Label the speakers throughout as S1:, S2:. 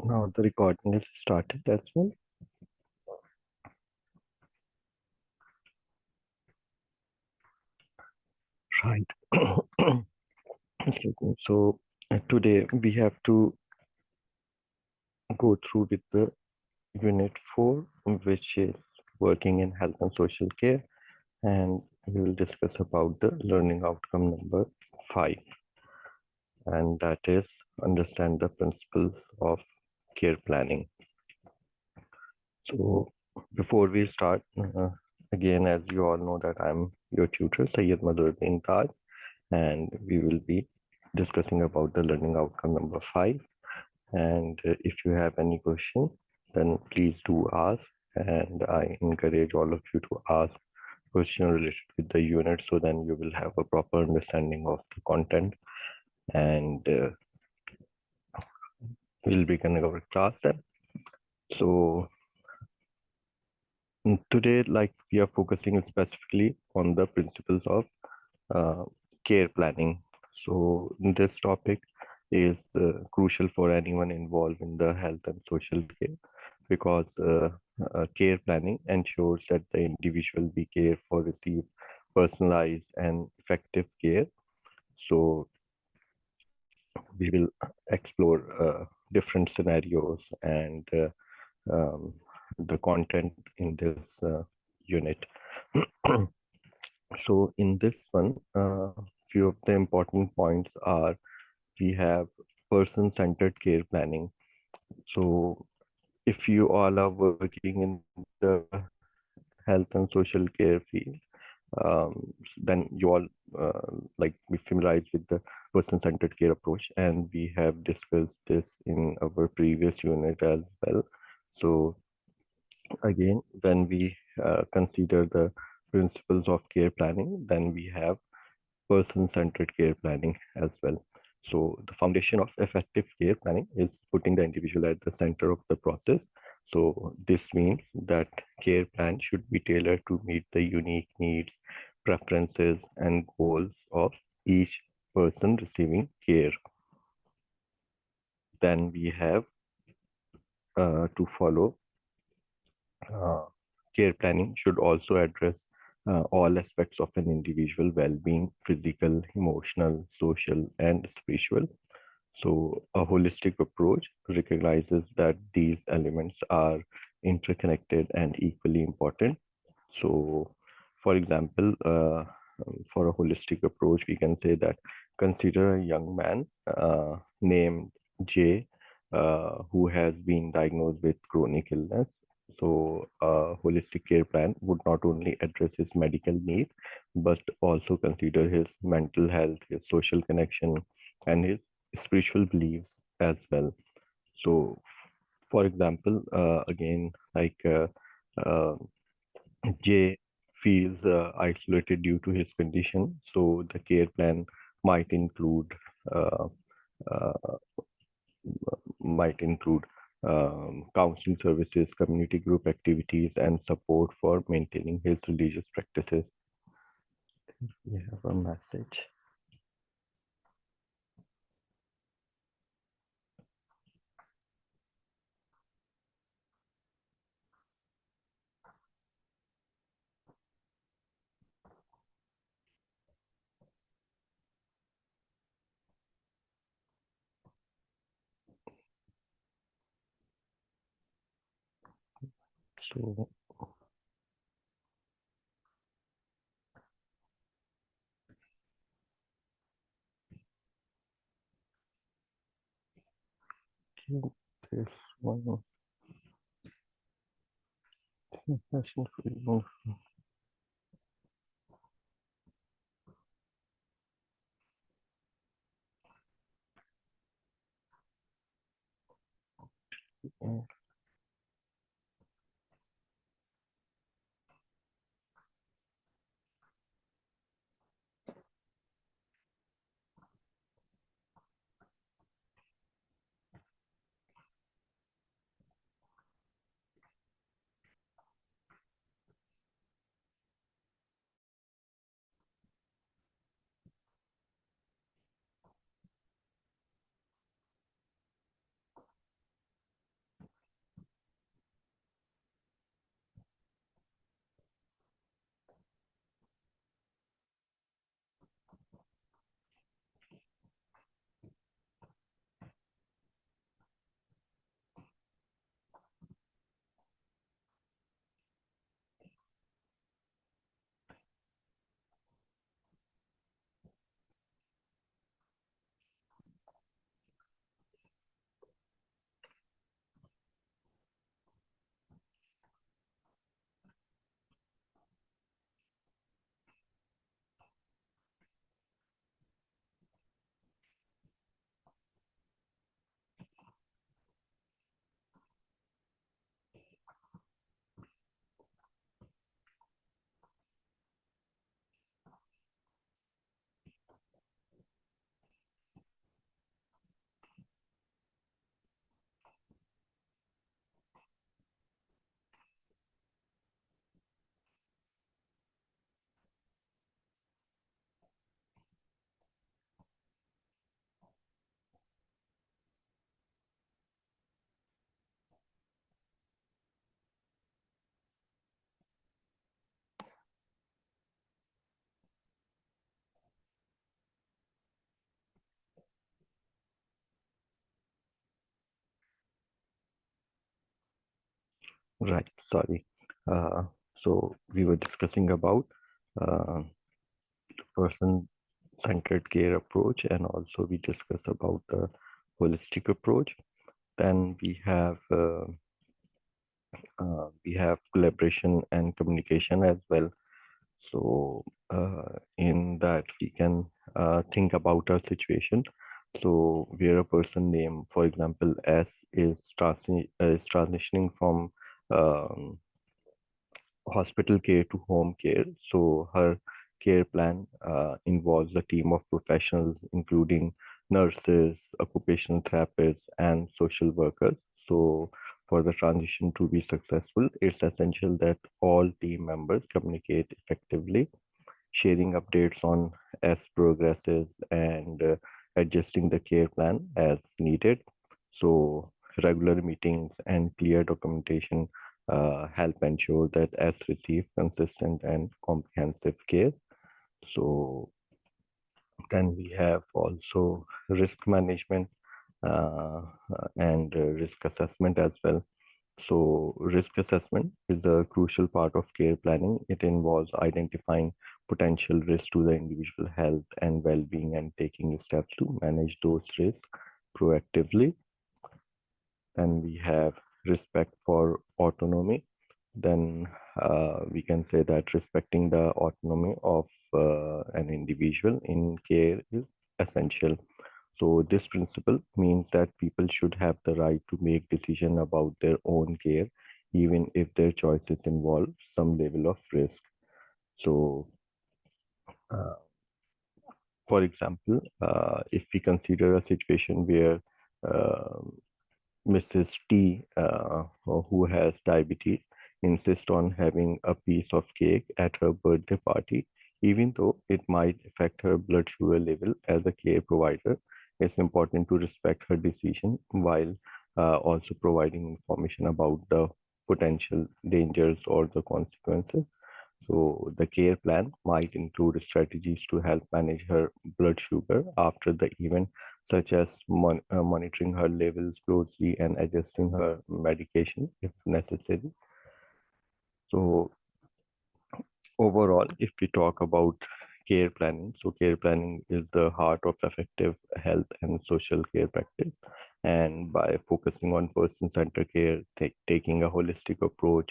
S1: Now the recording is started as well. Right. Excuse me. So today we have to go through with the unit 4, which is working in health and social care, and we will discuss about the learning outcome number 5, and that is understand the principles of care planning. So before we start, again, as you all know that I'm your tutor, Sayyid Madhuddin Taj, and we will be discussing about the learning outcome number 5. And if you have any question, then please do ask. And I encourage all of you to ask question related with the unit, so then you will have a proper understanding of the content. And we'll begin our class then. So today, like, we are focusing specifically on the principles of uh, care planning. So this topic is crucial for anyone involved in the health and social care, because care planning ensures that the individual be cared for receive personalized and effective care. So we will explore different scenarios and the content in this unit. So in this one, few of the important points are we have person-centered care planning. So if you all are working in the health and social care field, then you all like be familiarized with the person-centered care approach, and we have discussed this in our previous unit as well. So again, when we consider the principles of care planning, then we have person-centered care planning as well. So the foundation of effective care planning is putting the individual at the center of the process. So this means that care plan should be tailored to meet the unique needs, preferences, and goals of each person receiving care. Then we have to follow care planning should also address all aspects of an individual well-being, physical, emotional, social, and spiritual. So a holistic approach recognizes that these elements are interconnected and equally important. So, for example, for a holistic approach, we can say that consider a young man named J, who has been diagnosed with chronic illness. So, a holistic care plan would not only address his medical need, but also consider his mental health, his social connection, and his spiritual beliefs as well. So, for example, again, like uh, J feels isolated due to his condition, so the care plan might include uh, uh, might include counseling services, community group activities, and support for maintaining his religious practices. We have a message. So this one session for you. Right, sorry. Uh, so we were discussing about uh, person-centered care approach, and also we discussed about the holistic approach. Then we have collaboration and communication as well. So in that we can think about our situation. So where a person name, for example, S is transitioning from um, hospital care to home care. So her care plan involves a team of professionals, including nurses, occupational therapists, and social workers. So for the transition to be successful, it's essential that all team members communicate effectively, sharing updates on as progresses and adjusting the care plan as needed. So regular meetings and clear documentation help ensure that as receive consistent and comprehensive care. So then we have also risk management and risk assessment as well. So risk assessment is a crucial part of care planning. It involves identifying potential risks to the individual health and well-being and taking steps to manage those risks proactively. Then we have respect for autonomy. Then we can say that respecting the autonomy of an individual in care is essential. So this principle means that people should have the right to make decision about their own care, even if their choices involve some level of risk. So, uh, for example, if we consider a situation where uh, Mrs. T, who has diabetes, insists on having a piece of cake at her birthday party, even though it might affect her blood sugar level. As a care provider, it's important to respect her decision while also providing information about the potential dangers or the consequences. So the care plan might include strategies to help manage her blood sugar after the event, such as monitoring her levels closely and adjusting her medication if necessary. So overall, if we talk about care planning, so care planning is the heart of effective health and social care practice. And by focusing on person-centered care, taking a holistic approach,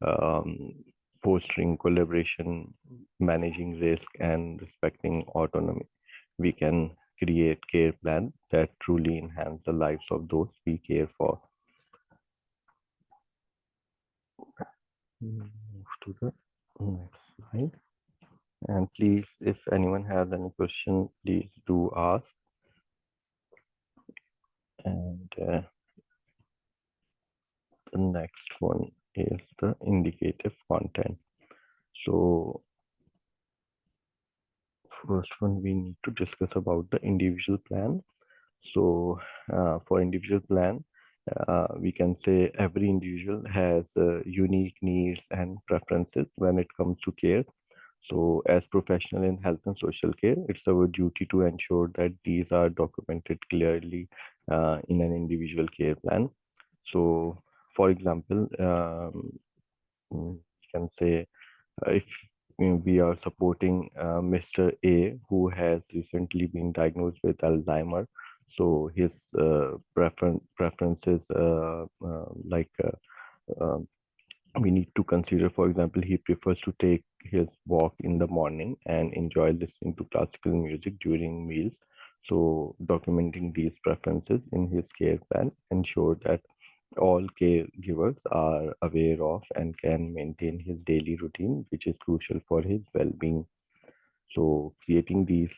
S1: um, fostering collaboration, managing risk, and respecting autonomy, we can create care plans that truly enhance the lives of those we care for. Move to the next slide. And please, if anyone has any question, please do ask. And the next one is the indicative content. So first one, we need to discuss about the individual plan. So for individual plan, we can say every individual has unique needs and preferences when it comes to care. So as professional in health and social care, it's our duty to ensure that these are documented clearly in an individual care plan. So for example, we can say if we are supporting Mr. A, who has recently been diagnosed with Alzheimer, so his preferences um, we need to consider, for example, he prefers to take his walk in the morning and enjoy listening to classical music during meals. So documenting these preferences in his care plan ensure that all caregivers are aware of and can maintain his daily routine, which is crucial for his well-being. So creating these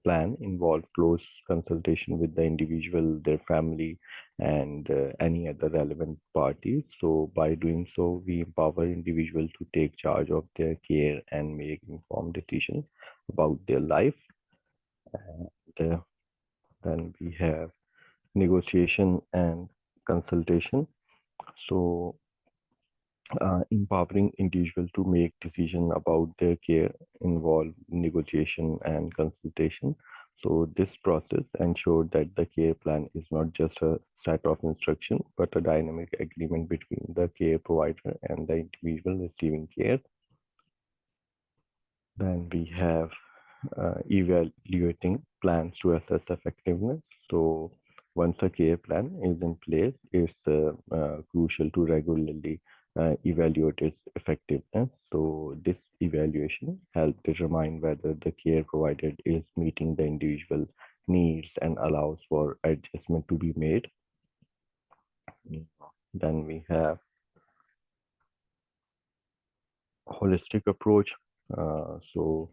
S1: plan involve close consultation with the individual, their family, and any other relevant parties. So by doing so, we empower individuals to take charge of their care and make informed decisions about their life. And then we have negotiation and consultation. So empowering individuals to make decisions about their care involve negotiation and consultation. So this process ensured that the care plan is not just a set of instructions, but a dynamic agreement between the care provider and the individual receiving care. Then we have evaluating plans to assess effectiveness. So once a care plan is in place, it's crucial to regularly evaluate its effectiveness. So this evaluation helps determine whether the care provided is meeting the individual needs and allows for adjustment to be made. Then we have holistic approach. So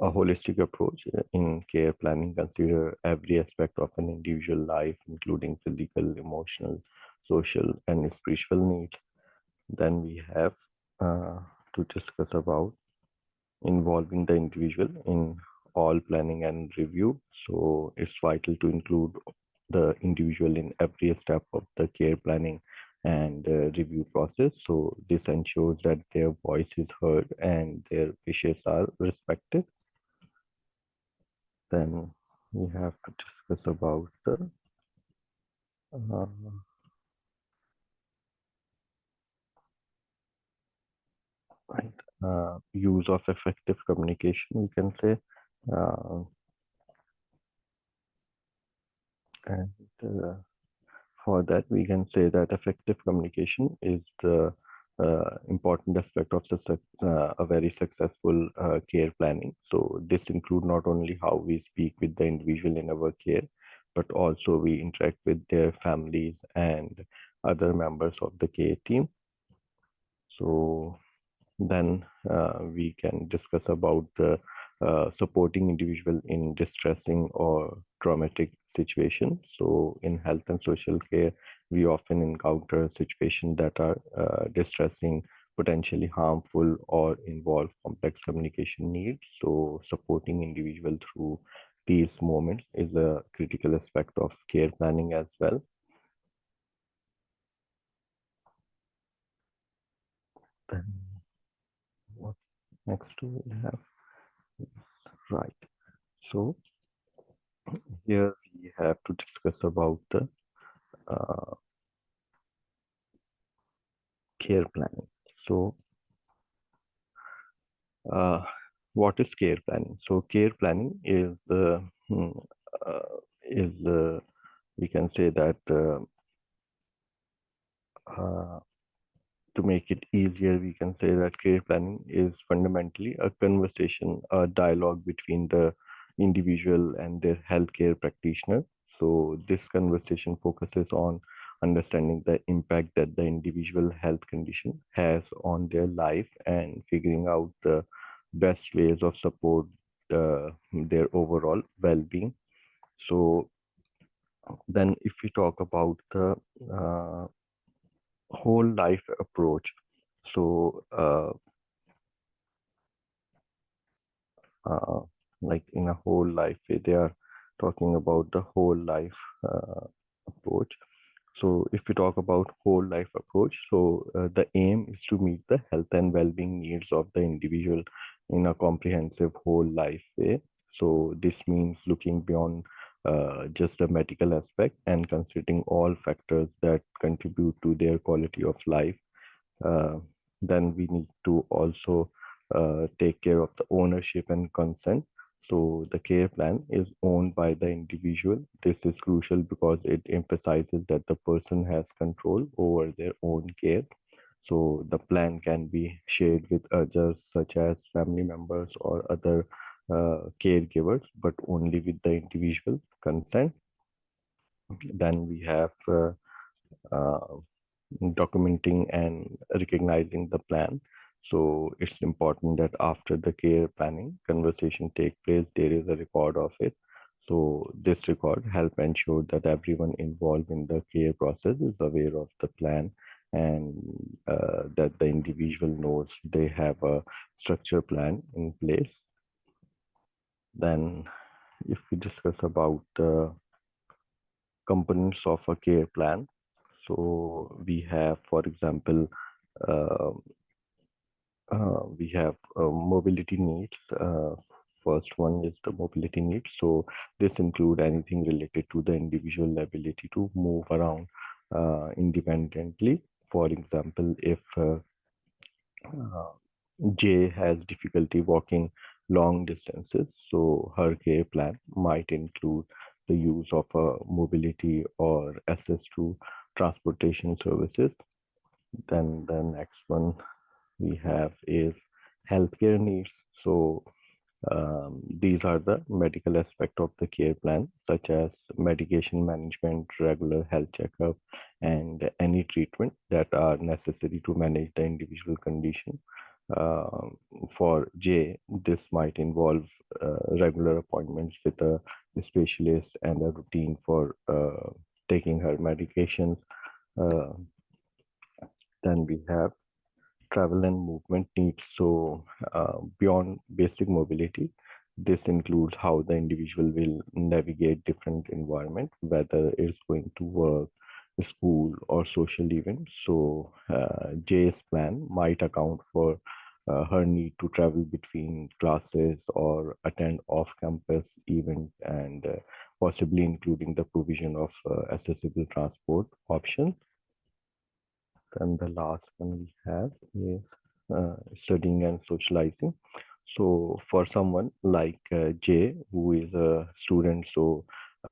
S1: a holistic approach in care planning consider every aspect of an individual life, including physical, emotional, social, and spiritual needs. Then we have to discuss about involving the individual in all planning and review. So it's vital to include the individual in every step of the care planning and review process. So this ensures that their voice is heard and their wishes are respected. Then we have to discuss about the uh, right, use of effective communication, we can say. Uh, and For that, we can say that effective communication is the important aspect of a very successful care planning. So this include not only how we speak with the individual in our care, but also we interact with their families and other members of the care team. So then we can discuss about the supporting individual in distressing or traumatic situations. So in health and social care, we often encounter situations that are distressing, potentially harmful, or involve complex communication needs. So supporting individual through these moments is a critical aspect of care planning as well. Then what next do we have? Right. So here we have to discuss about the uh, care planning. So, uh, what is care planning? So, care planning hmm, is we can say that uh, to make it easier, we can say that care planning is fundamentally a conversation, a dialogue between the individual and their healthcare practitioner. So, this conversation focuses on understanding the impact that the individual health condition has on their life and figuring out the best ways of support their overall well-being. So, then if we talk about the uh, whole life approach, so uh, like in a whole life way, they are talking about the whole life approach. So if we talk about whole life approach, so the aim is to meet the health and well-being needs of the individual in a comprehensive whole life way. So this means looking beyond just the medical aspect and considering all factors that contribute to their quality of life. uh, then we need to also take care of the ownership and consent. So the care plan is owned by the individual. This is crucial because it emphasizes that the person has control over their own care. So the plan can be shared with others, such as family members or other caregivers, but only with the individual consent. Then we have uh, documenting and recognizing the plan. So it's important that after the care planning conversation take place, there is a record of it. So this record help ensure that everyone involved in the care process is aware of the plan and that the individual knows they have a structure plan in place. Then if we discuss about the components of a care plan, so we have, for example, uh, we have mobility needs. First one is the mobility needs. So this include anything related to the individual ability to move around independently. For example, if uh, J has difficulty walking long distances, so her care plan might include the use of a mobility or access to transportation services. Then the next one we have is healthcare needs. So these are the medical aspect of the care plan, such as medication management, regular health checkup, and any treatment that are necessary to manage the individual condition. Um for J, this might involve regular appointments with a specialist and a routine for taking her medications. Uh, then we have travel and movement needs. So, beyond basic mobility, this includes how the individual will navigate different environment, whether it's going to work, school, or social events. So, J's plan might account for her need to travel between classes or attend off-campus events, and possibly including the provision of accessible transport options. And the last one we have is studying and socializing. So for someone like Jay, who is a student, so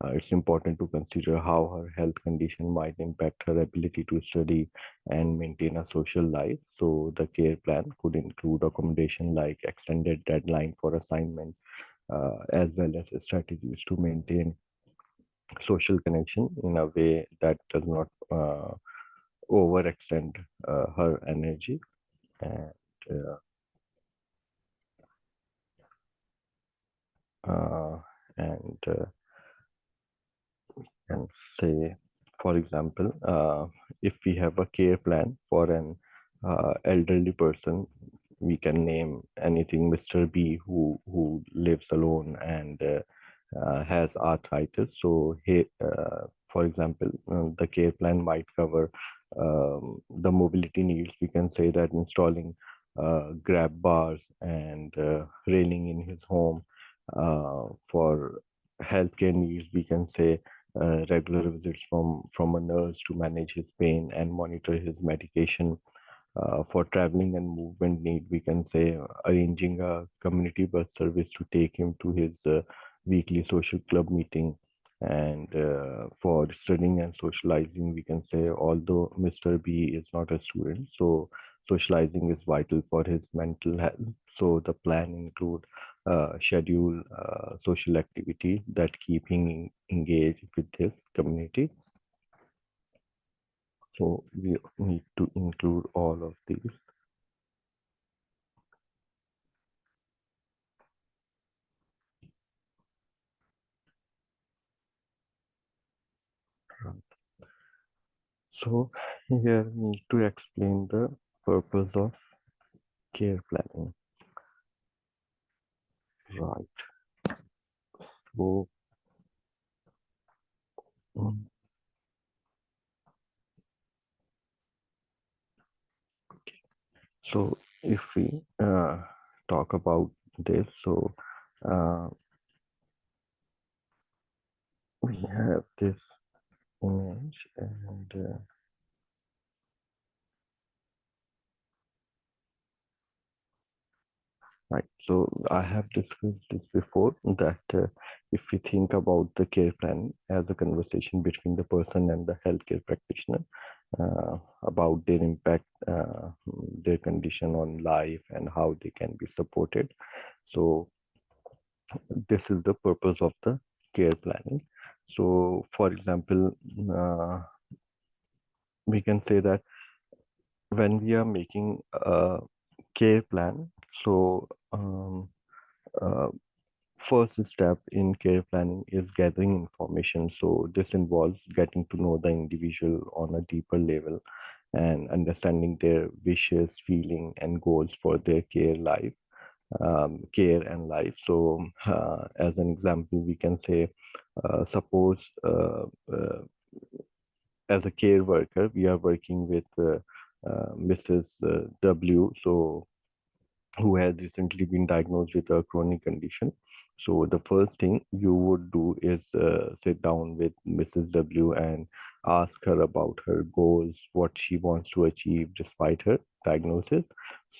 S1: it's important to consider how her health condition might impact her ability to study and maintain a social life. So the care plan could include accommodation like extended deadline for assignment, as well as strategies to maintain social connection in a way that does not overextend her energy. And uh, uh, and and say, for example, if we have a care plan for an elderly person, we can name anything Mr. B, who lives alone and has arthritis. So he, for example, the care plan might cover the mobility needs. We can say that installing grab bars and railing in his home. For healthcare needs, we can say regular visits from a nurse to manage his pain and monitor his medication. For traveling and movement need, we can say arranging a community bus service to take him to his weekly social club meeting. And for studying and socializing, we can say although Mr. B is not a student, so socializing is vital for his mental health. So the plan include schedule social activity that keep him engaged with his community. So we need to include all of these. So here we need to explain the purpose of care planning. Right. So, mm, so if we talk about this, so uh, we have this image and right. So I have discussed this before that if we think about the care plan as a conversation between the person and the healthcare practitioner about their impact, their condition on life, and how they can be supported. So this is the purpose of the care planning. So, for example, we can say that when we are making a care plan, so uh, first step in care planning is gathering information. So this involves getting to know the individual on a deeper level and understanding their wishes, feeling, and goals for their care and life. So, as an example, we can say, suppose as a care worker, we are working with Mrs. W. So who has recently been diagnosed with a chronic condition. So the first thing you would do is sit down with Mrs. W and ask her about her goals, what she wants to achieve despite her diagnosis.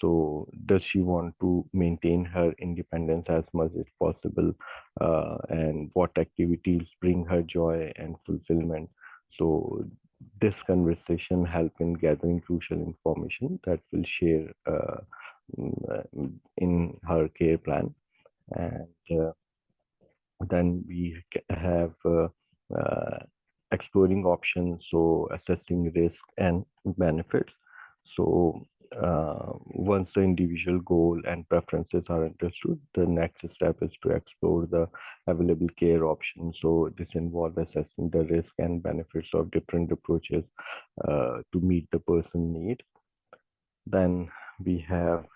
S1: So does she want to maintain her independence as much as possible, and what activities bring her joy and fulfillment? So this conversation help in gathering crucial information that will share in her care plan. And then we have exploring options, so assessing risk and benefits. So once the individual goal and preferences are understood, the next step is to explore the available care options. So this involves assessing the risk and benefits of different approaches to meet the person need. Then we have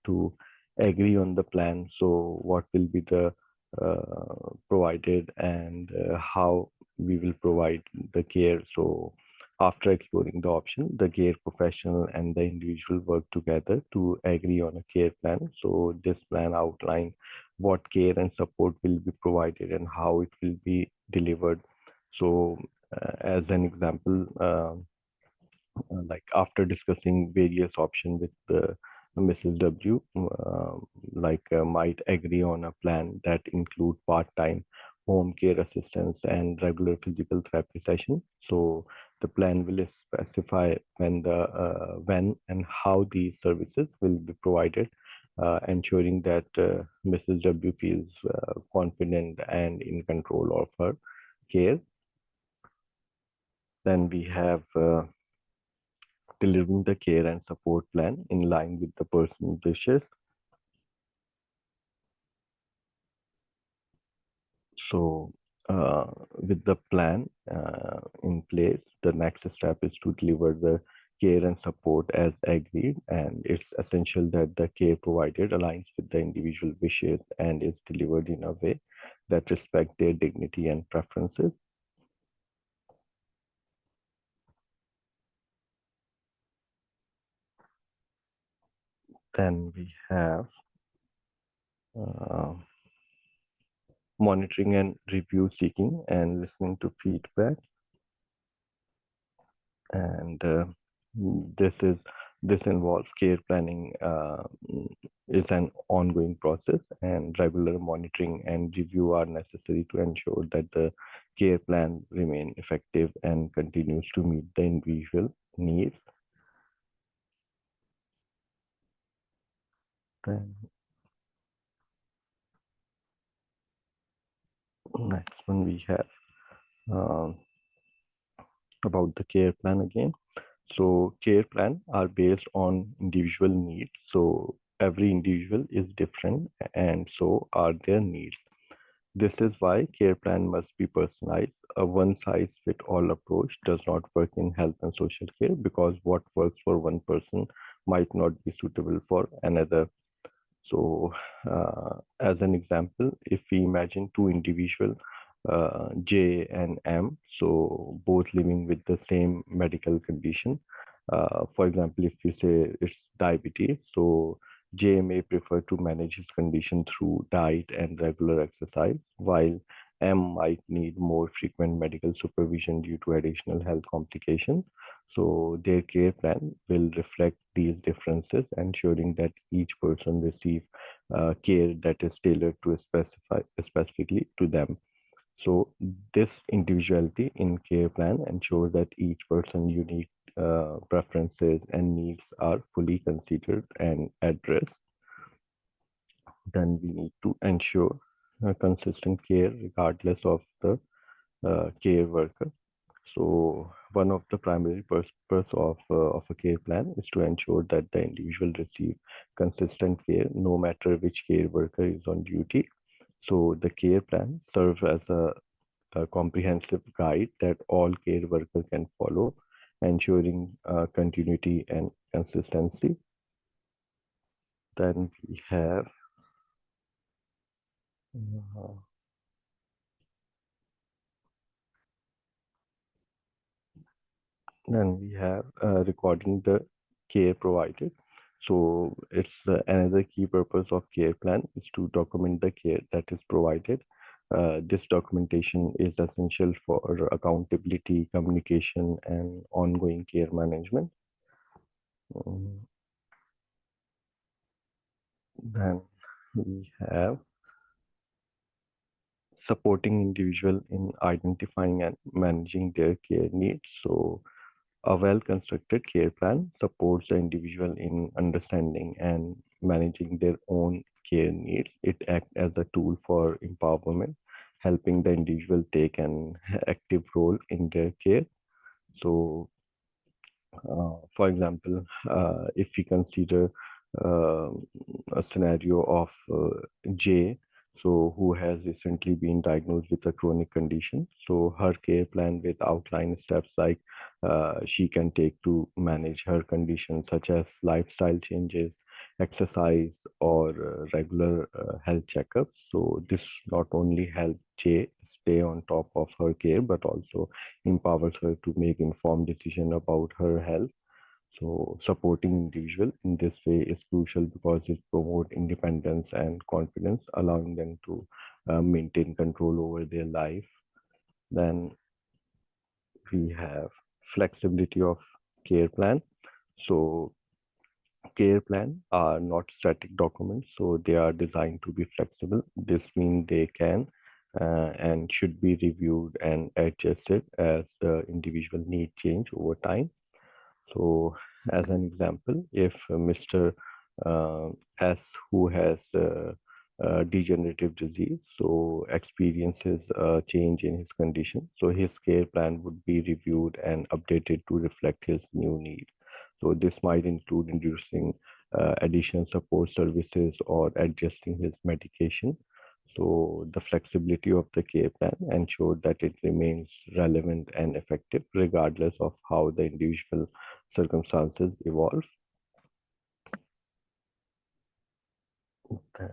S1: to agree on the plan. So what will be the provided, and how we will provide the care. So after exploring the option, the care professional and the individual work together to agree on a care plan. So this plan outline what care and support will be provided and how it will be delivered. So as an example, like after discussing various options with Mrs. W, might agree on a plan that include part-time home care assistance and regular physical therapy session. So the plan will specify when and how these services will be provided, ensuring that Mrs. W feels confident and in control of her care. Then we have delivering the care and support plan in line with the person's wishes. So, with the plan in place, the next step is to deliver the care and support as agreed, and it's essential that the care provided aligns with the individual wishes and is delivered in a way that respect their dignity and preferences. Then we have uh, monitoring and review seeking and listening to feedback. And this is this involves care planning, is an ongoing process, and regular monitoring and review are necessary to ensure that the care plan remain effective and continues to meet the individual needs. Then next one we have um, about the care plan again. So care plan are based on individual needs. So every individual is different, and so are their needs. This is why care plan must be personalized. A one-size-fits-all approach does not work in health and social care, because what works for one person might not be suitable for another. So, as an example, if we imagine two individuals, J and M, so both living with the same medical condition. For example, if we say it's diabetes, so J may prefer to manage his condition through diet and regular exercise, while M might need more frequent medical supervision due to additional health complications. So their care plan will reflect these differences, ensuring that each person receives care that is tailored to specifically to them. So this individuality in care plan ensures that each person's unique preferences and needs are fully considered and addressed. Then we need to ensure consistent care regardless of the care worker. So one of the primary purpose of a care plan is to ensure that the individual receive consistent care no matter which care worker is on duty. So the care plan serves as a comprehensive guide that all care workers can follow, ensuring continuity and consistency. Then we have uh, recording the care provided. So it's another key purpose of care plan is to document the care that is provided. This documentation is essential for accountability, communication, and ongoing care management. Um, Then we have supporting individual in identifying and managing their care needs. So a well-constructed care plan supports the individual in understanding and managing their own care needs. It acts as a tool for empowerment, helping the individual take an active role in their care. So for example, if we consider uh, a scenario of J, so who has recently been diagnosed with a chronic condition, so her care plan will outline steps like she can take to manage her condition, such as lifestyle changes, exercise, or regular health checkups. So this not only helps J stay on top of her care, but also empowers her to make informed decision about her health. So supporting individual in this way is crucial because it promotes independence and confidence, allowing them to maintain control over their life. Then we have flexibility of care plan. So care plan are not static documents, so they are designed to be flexible. This means they can and should be reviewed and adjusted as the individual need change over time. So, as an example, if Mr. Uh, S, who has degenerative disease, so experiences a change in his condition, so his care plan would be reviewed and updated to reflect his new need. So, this might include introducing additional support services or adjusting his medication. So the flexibility of the care plan ensures that it remains relevant and effective regardless of how the individual circumstances evolve. Then,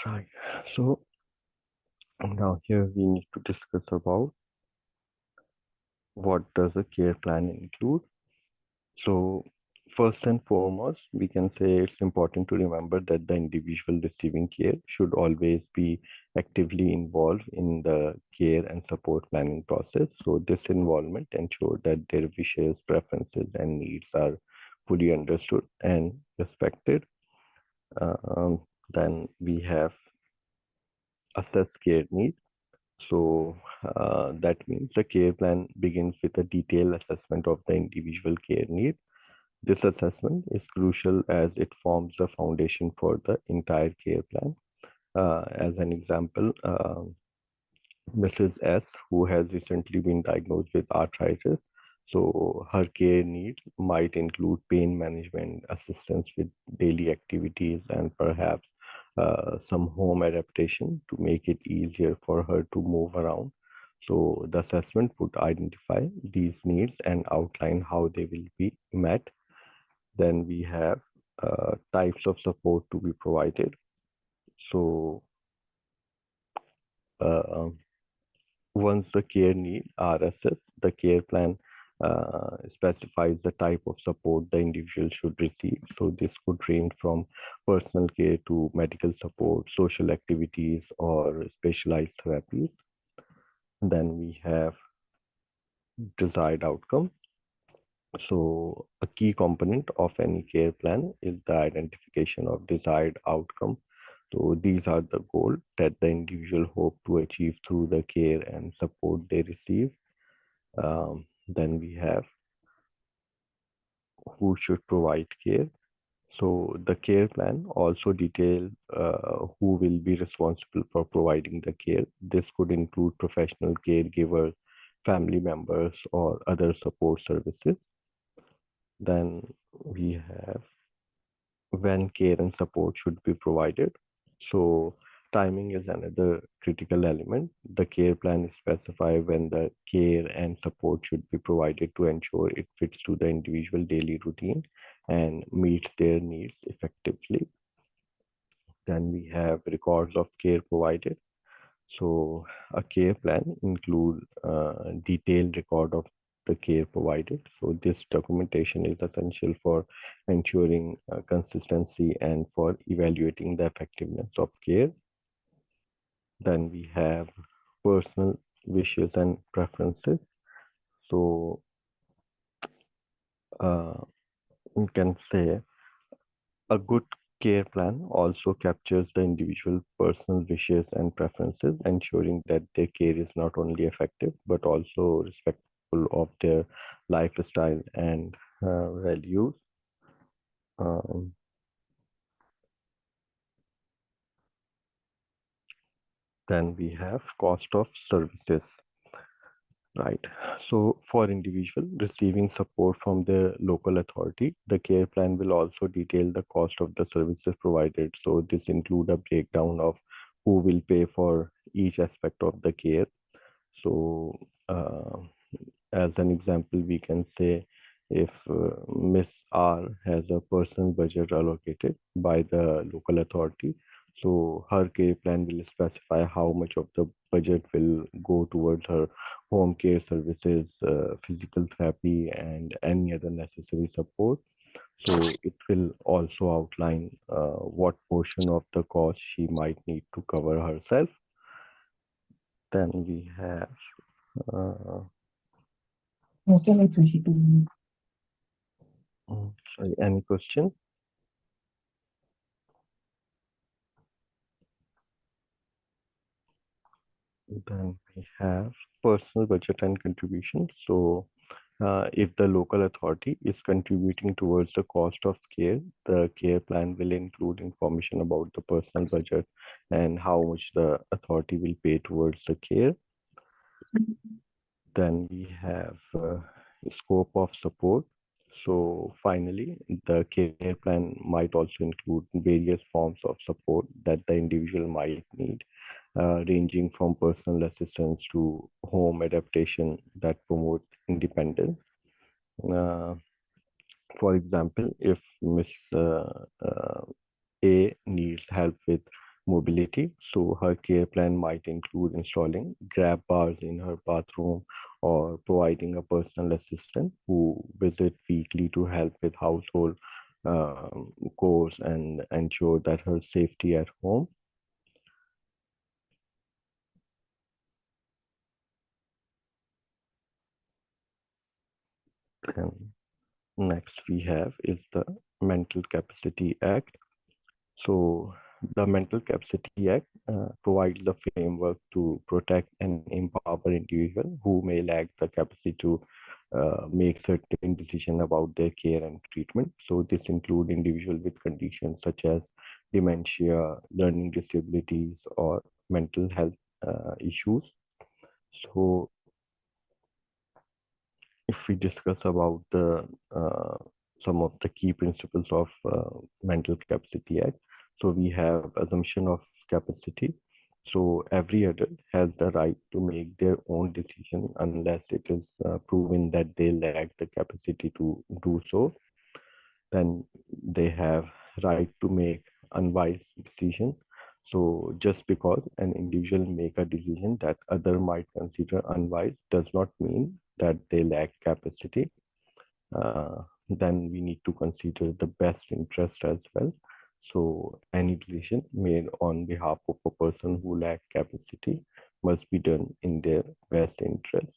S1: right. So now here we need to discuss about what does a care plan include. So first and foremost, we can say it's important to remember that the individual receiving care should always be actively involved in the care and support planning process. So this involvement ensures that their wishes, preferences, and needs are fully understood and respected. Um, then we have assess care need. So that means the care plan begins with a detailed assessment of the individual care need. This assessment is crucial as it forms the foundation for the entire care plan. As an example, Mrs. S, who has recently been diagnosed with arthritis, so her care needs might include pain management, assistance with daily activities, and perhaps some home adaptation to make it easier for her to move around. So the assessment would identify these needs and outline how they will be met. Then we have types of support to be provided. So uh, once the care needs are assessed, the care plan specifies the type of support the individual should receive. So this could range from personal care to medical support, social activities, or specialized therapies. Then we have desired outcome. So a key component of any care plan is the identification of desired outcome. So these are the goals that the individual hope to achieve through the care and support they receive. Then we have who should provide care. So the care plan also details who will be responsible for providing the care. This could include professional caregivers, family members, or other support services. Then we have when care and support should be provided. So timing is another critical element. The care plan specifies when the care and support should be provided to ensure it fits to the individual daily routine and meets their needs effectively. Then we have records of care provided. So a care plan include detailed record of the care provided. So this documentation is essential for ensuring consistency and for evaluating the effectiveness of care. Then we have personal wishes and preferences. So uh, we can say a good care plan also captures the individual personal wishes and preferences, ensuring that their care is not only effective but also respectful of their lifestyle and values. Um, then we have cost of services. Right. So for individual receiving support from the local authority, the care plan will also detail the cost of the services provided. So this include a breakdown of who will pay for each aspect of the care. So as an example, we can say if Miss R has a personal budget allocated by the local authority, so her care plan will specify how much of the budget will go towards her home care services, physical therapy, and any other necessary support. So it will also outline what portion of the cost she might need to cover herself. Then we have, uh, sorry, any question? Then we have personal budget and contribution. So if the local authority is contributing towards the cost of care, the care plan will include information about the personal budget and how much the authority will pay towards the care. Then we have scope of support. So finally, the care plan might also include various forms of support that the individual might need, ranging from personal assistance to home adaptation that promote independence. Uh, for example, if Miss A needs help with mobility, so her care plan might include installing grab bars in her bathroom or providing a personal assistant who visit weekly to help with household chores and ensure that her safety at home. And next we have is the Mental Capacity Act. So the Mental Capacity Act provides the framework to protect and empower individuals who may lack the capacity to make certain decisions about their care and treatment. So this includes individuals with conditions such as dementia, learning disabilities, or mental health issues. So if we discuss about the some of the key principles of Mental Capacity Act, so we have assumption of capacity. So every adult has the right to make their own decision unless it is proven that they lack the capacity to do so. Then they have right to make unwise decision. So just because an individual make a decision that other might consider unwise does not mean that they lack capacity. Then we need to consider the best interest as well. So any decision made on behalf of a person who lack capacity must be done in their best interest.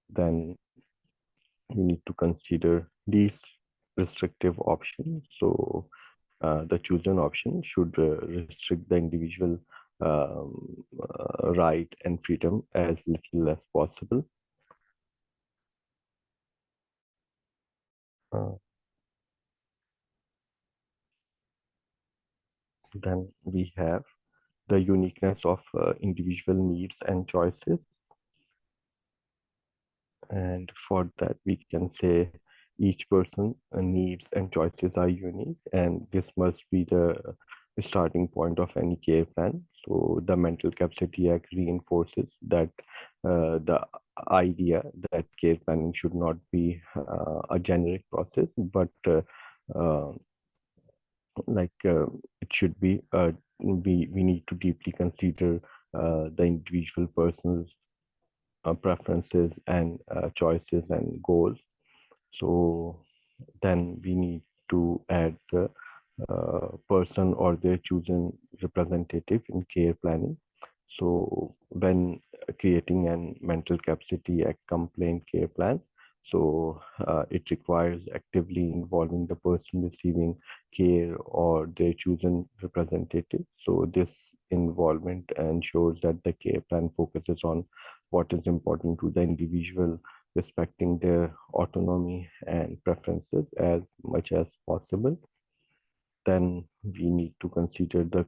S1: Then we need to consider least restrictive option. So the chosen option should restrict the individual right and freedom as little as possible. Uh, then we have the uniqueness of individual needs and choices. And for that, we can say each person needs and choices are unique, and this must be the starting point of any care plan. So the Mental Capacity Act reinforces that the idea that care planning should not be a generic process, but uh, like it should be we need to deeply consider the individual person's preferences and choices and goals. So then we need to add the person or their chosen representative in care planning. So when creating an mental capacity act complaint care plan, so it requires actively involving the person receiving care or their chosen representative. So this involvement ensures that the care plan focuses on what is important to the individual, respecting their autonomy and preferences as much as possible. Then we need to consider the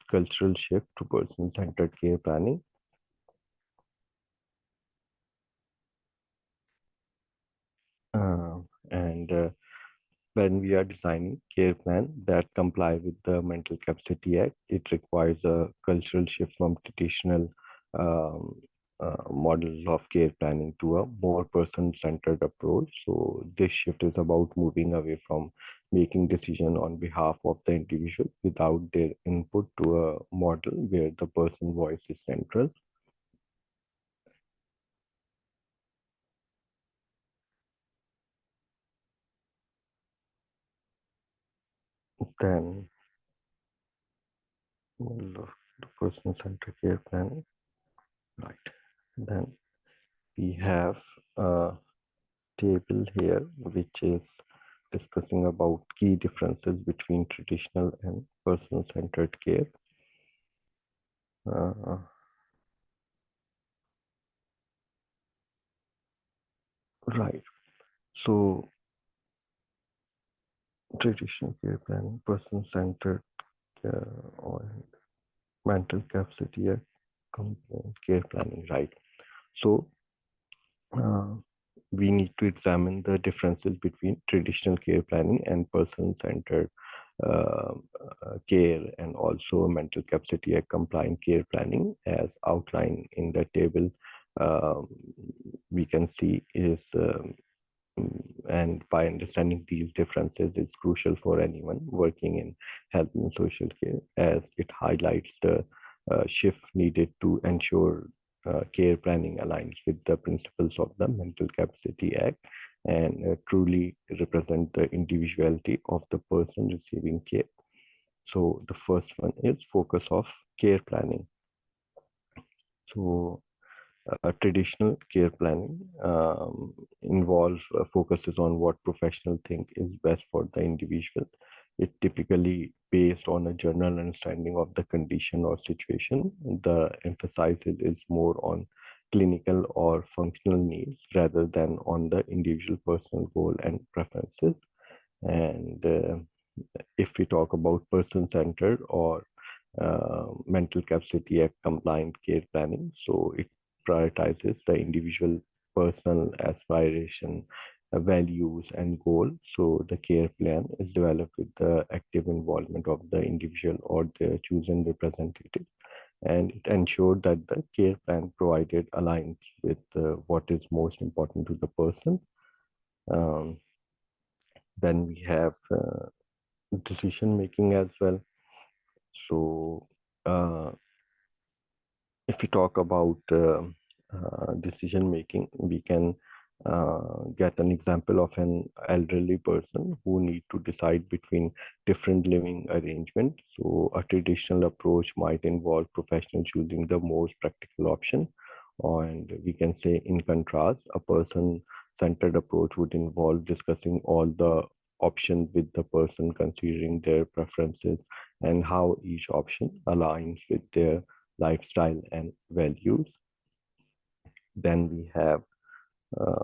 S1: cultural shift to person-centered care planning. Uh, and when we are designing care plan that comply with the Mental Capacity Act, it requires a cultural shift from traditional um, model of care planning to a more person-centered approach. So this shift is about moving away from making decision on behalf of the individual without their input to a model where the person voice is central. Then model of the person-centered care planning, right? Then we have table here, which is discussing about key differences between traditional and person-centered care. Uh, right. So traditional care planning, person-centered or mental capacity care planning, right? So uh, we need to examine the differences between traditional care planning and person-centered uh, care, and also mental capacity compliant care planning as outlined in the table. um, we can see is and by understanding these differences is crucial for anyone working in health and social care, as it highlights the shift needed to ensure care planning aligns with the principles of the Mental Capacity Act and truly represent the individuality of the person receiving care. So the first one is focus of care planning. So traditional care planning involves focuses on what professionals think is best for the individual. It typically based on a general understanding of the condition or situation. The emphasis is more on clinical or functional needs rather than on the individual personal goal and preferences. And if we talk about person-centered or mental capacity act compliant care planning, so it prioritizes the individual personal aspiration, values, and goals. So the care plan is developed with the active involvement of the individual or their chosen representative, and it ensured that the care plan provided aligns with what is most important to the person. Um, then we have decision making as well. So if we talk about decision making, we can get an example of an elderly person who need to decide between different living arrangements. So a traditional approach might involve professionals choosing the most practical option, and we can say in contrast, a person-centered approach would involve discussing all the options with the person, considering their preferences and how each option aligns with their lifestyle and values. Then we have uh,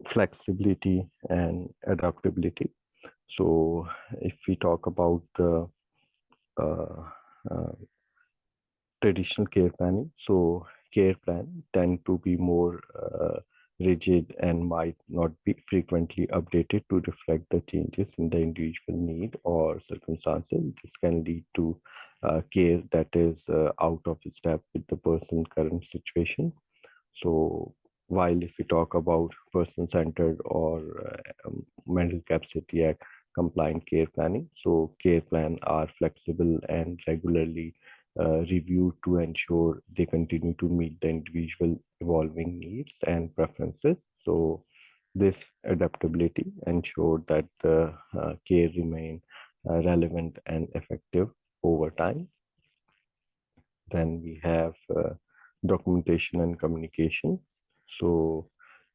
S1: flexibility and adaptability. So if we talk about the uh, uh, traditional care planning, so care plan tend to be more rigid and might not be frequently updated to reflect the changes in the individual need or circumstances. This can lead to care that is out of step with the person's current situation. So while if we talk about person-centered or mental capacity act compliant care planning. So care plans are flexible and regularly reviewed to ensure they continue to meet the individual evolving needs and preferences. So this adaptability ensures that the care remain relevant and effective over time. Then we have documentation and communication. So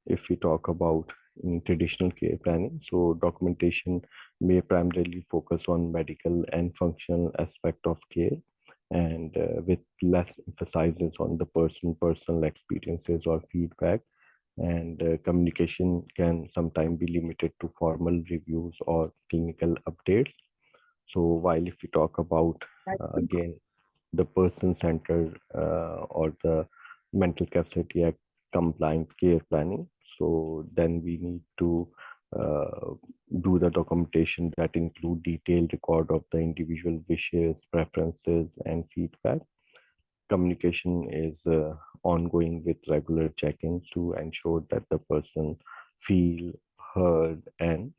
S1: if we talk about in traditional care planning, so documentation may primarily focus on medical and functional aspect of care, and with less emphasis on the personal experiences or feedback. And communication can sometimes be limited to formal reviews or clinical updates. So while if we talk about again the person-centered or the mental capacity act compliant care planning, so then we need to uh, do the documentation that include detailed record of the individual wishes, preferences, and feedback. Communication is ongoing with regular check-ins to ensure that the person feel heard and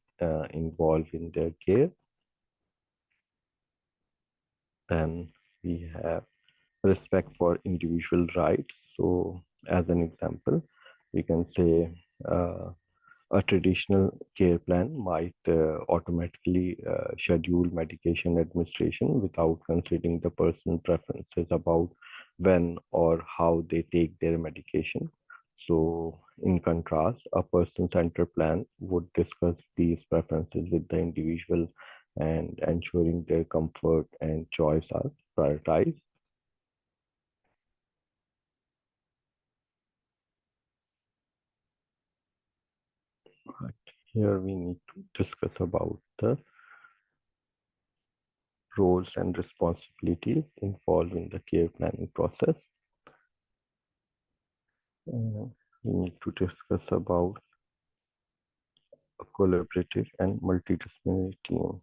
S1: involved in their care. Then we have respect for individual rights. So as an example, we can say a traditional care plan might automatically schedule medication administration without considering the person's preferences about when or how they take their medication. So, in contrast, a person-centered plan would discuss these preferences with the individual and ensuring their comfort and choice are prioritized. Right. Here we need to discuss about the roles and responsibilities involved in the care planning process. We need to discuss about a collaborative and multidisciplinary team,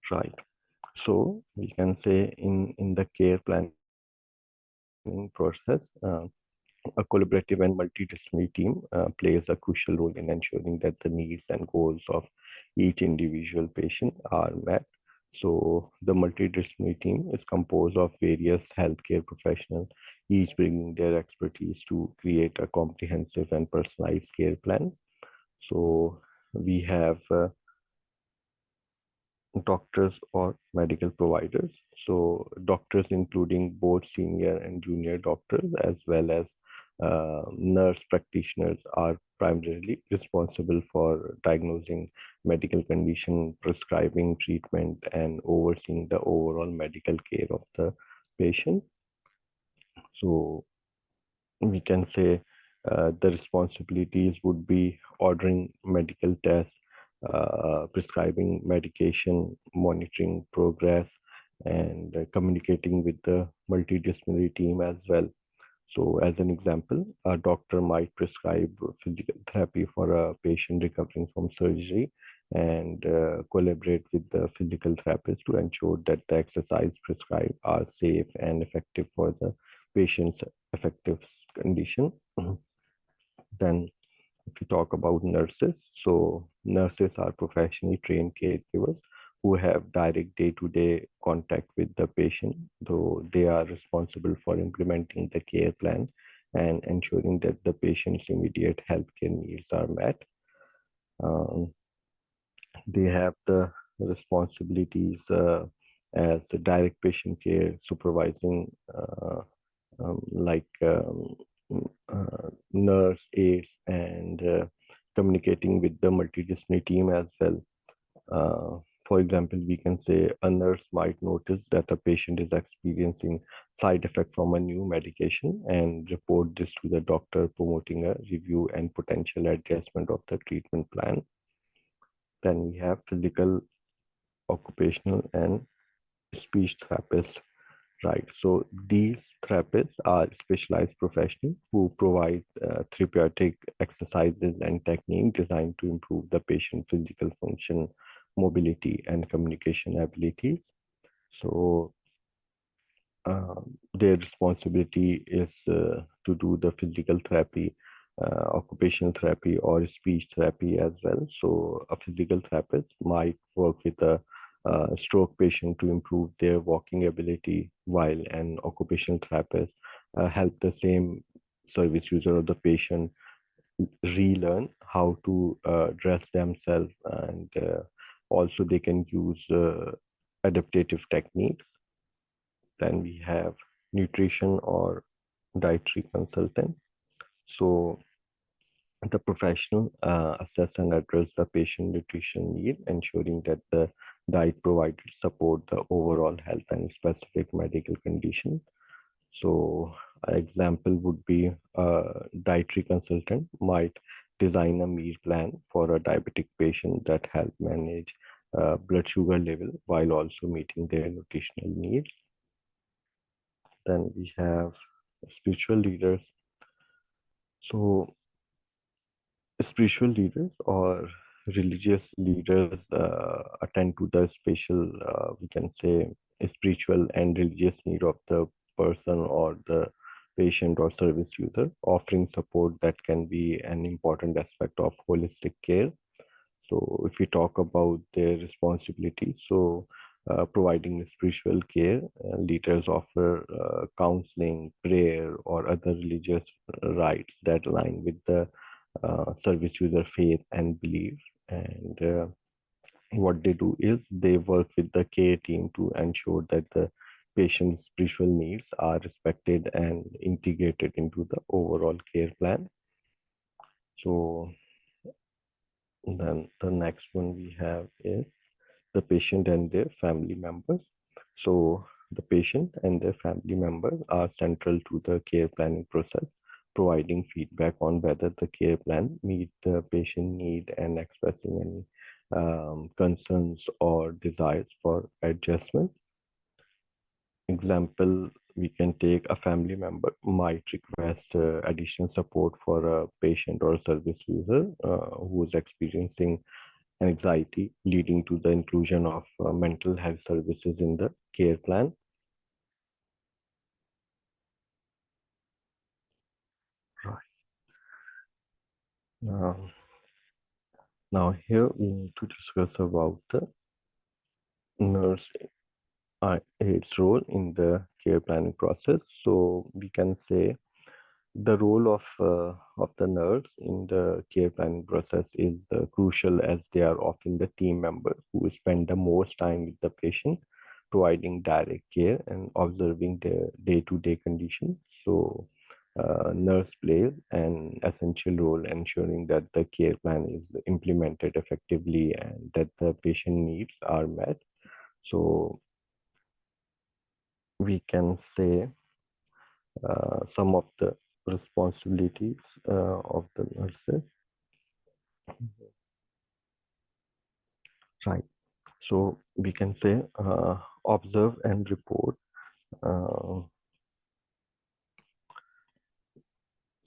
S1: right? So we can say in the care planning process, a collaborative and multidisciplinary team plays a crucial role in ensuring that the needs and goals of each individual patient are met. So the multidisciplinary team is composed of various healthcare professionals, each bringing their expertise to create a comprehensive and personalized care plan. So we have doctors or medical providers. So doctors, including both senior and junior doctors, as well as nurse practitioners, are primarily responsible for diagnosing medical condition, prescribing treatment, and overseeing the overall medical care of the patient. So we can say the responsibilities would be ordering medical tests, prescribing medication, monitoring progress, and communicating with the multidisciplinary team as well. So, as an example, a doctor might prescribe physical therapy for a patient recovering from surgery and collaborate with the physical therapist to ensure that the exercise prescribed are safe and effective for the patient's effective condition. Then, if we talk about nurses, so nurses are professionally trained caregivers who have direct day-to-day contact with the patient, though they are responsible for implementing the care plan and ensuring that the patient's immediate healthcare needs are met. Um, they have the responsibilities as the direct patient care, supervising nurse aides and communicating with the multidisciplinary team as well. For example, we can say a nurse might notice that a patient is experiencing side effect from a new medication and report this to the doctor, promoting a review and potential adjustment of the treatment plan. Then we have physical, occupational, and speech therapists. Right. So these therapists are specialized professionals who provide therapeutic exercises and techniques designed to improve the patient's physical function, mobility, and communication abilities. So their responsibility is to do the physical therapy occupational therapy or speech therapy as well. So a physical therapist might work with a stroke patient to improve their walking ability, while an occupational therapist help the same service user or the patient relearn how to dress themselves, and also they can use adaptative techniques. Then we have nutrition or dietary consultant. So the professional assess and address the patient nutrition need, ensuring that the diet provided support the overall health and specific medical condition. So an example would be a dietary consultant might design a meal plan for a diabetic patient that help manage blood sugar level while also meeting their nutritional needs. Then we have spiritual leaders. So spiritual leaders or religious leaders attend to the special, we can say, spiritual and religious need of the person or the patient or service user, offering support that can be an important aspect of holistic care. So if we talk about their responsibility, so providing spiritual care, leaders offer counseling, prayer, or other religious rites that align with the service user faith and belief. And what they do is they work with the care team to ensure that the patient's spiritual needs are respected and integrated into the overall care plan. So then the next one we have is the patient and their family members. So the patient and their family members are central to the care planning process, providing feedback on whether the care plan meets the patient need and expressing any concerns or desires for adjustment. Example, we can take a family member might request additional support for a patient or service user who is experiencing anxiety, leading to the inclusion of mental health services in the care plan. Right. Now here we need to discuss about the nurse its role in the care planning process. So we can say the role of the nurse in the care planning process is crucial, as they are often the team members who spend the most time with the patient, providing direct care and observing their day-to-day conditions. So nurse plays an essential role ensuring that the care plan is implemented effectively and that the patient needs are met. So we can say some of the responsibilities of the nurses. Right. So we can say observe and report. Uh,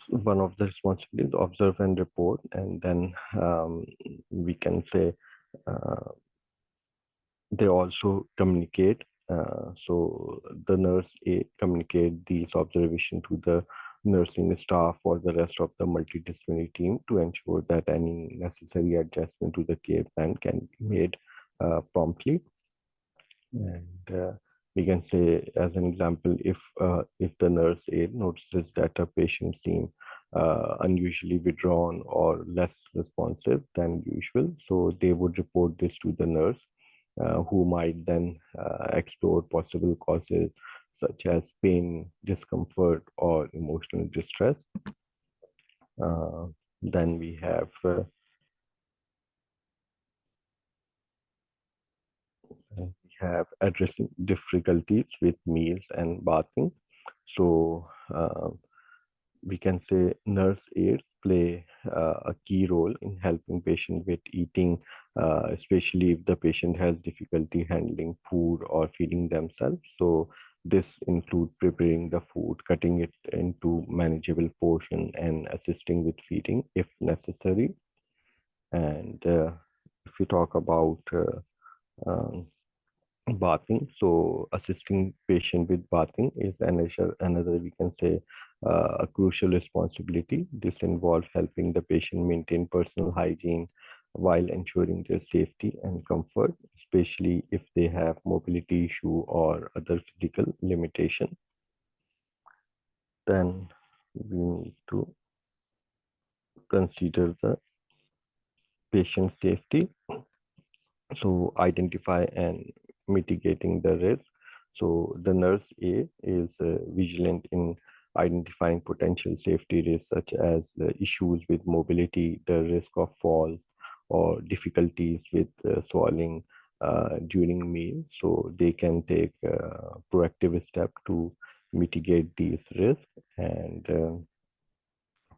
S1: One of the responsibilities, observe and report, and then we can say uh, they also communicate. So the nurse communicate these observations to the nursing staff or the rest of the multidisciplinary team to ensure that any necessary adjustment to the care plan can be made promptly. And we can say, as an example, if the nurse aide notices that a patient seems unusually withdrawn or less responsive than usual, so they would report this to the nurse, who might then explore possible causes such as pain, discomfort, or emotional distress. Uh, then we have addressing difficulties with meals and bathing. So we can say nurse aides play a key role in helping patient with eating, especially if the patient has difficulty handling food or feeding themselves. So this include preparing the food, cutting it into manageable portion, and assisting with feeding if necessary. And if we talk about um, bathing, so assisting patient with bathing is another we can say a crucial responsibility. This involves helping the patient maintain personal hygiene while ensuring their safety and comfort, especially if they have mobility issue or other physical limitation. Then we need to consider the patient safety. So identify and mitigating the risk. So the nurse A is vigilant in identifying potential safety risks such as issues with mobility, the risk of fall, or difficulties with swallowing during meal. So they can take proactive step to mitigate these risks, and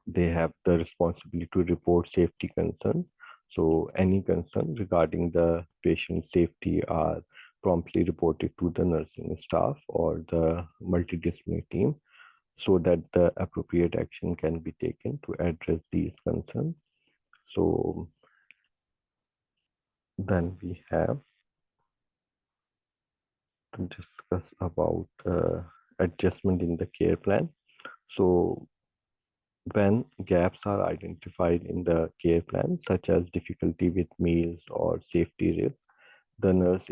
S1: they have the responsibility to report safety concerns. So any concern regarding the patient safety are promptly reported to the nursing staff or the multidisciplinary team so that the appropriate action can be taken to address these concerns. So then we have to discuss about adjustment in the care plan. So when gaps are identified in the care plan, such as difficulty with meals or safety risks, the nurse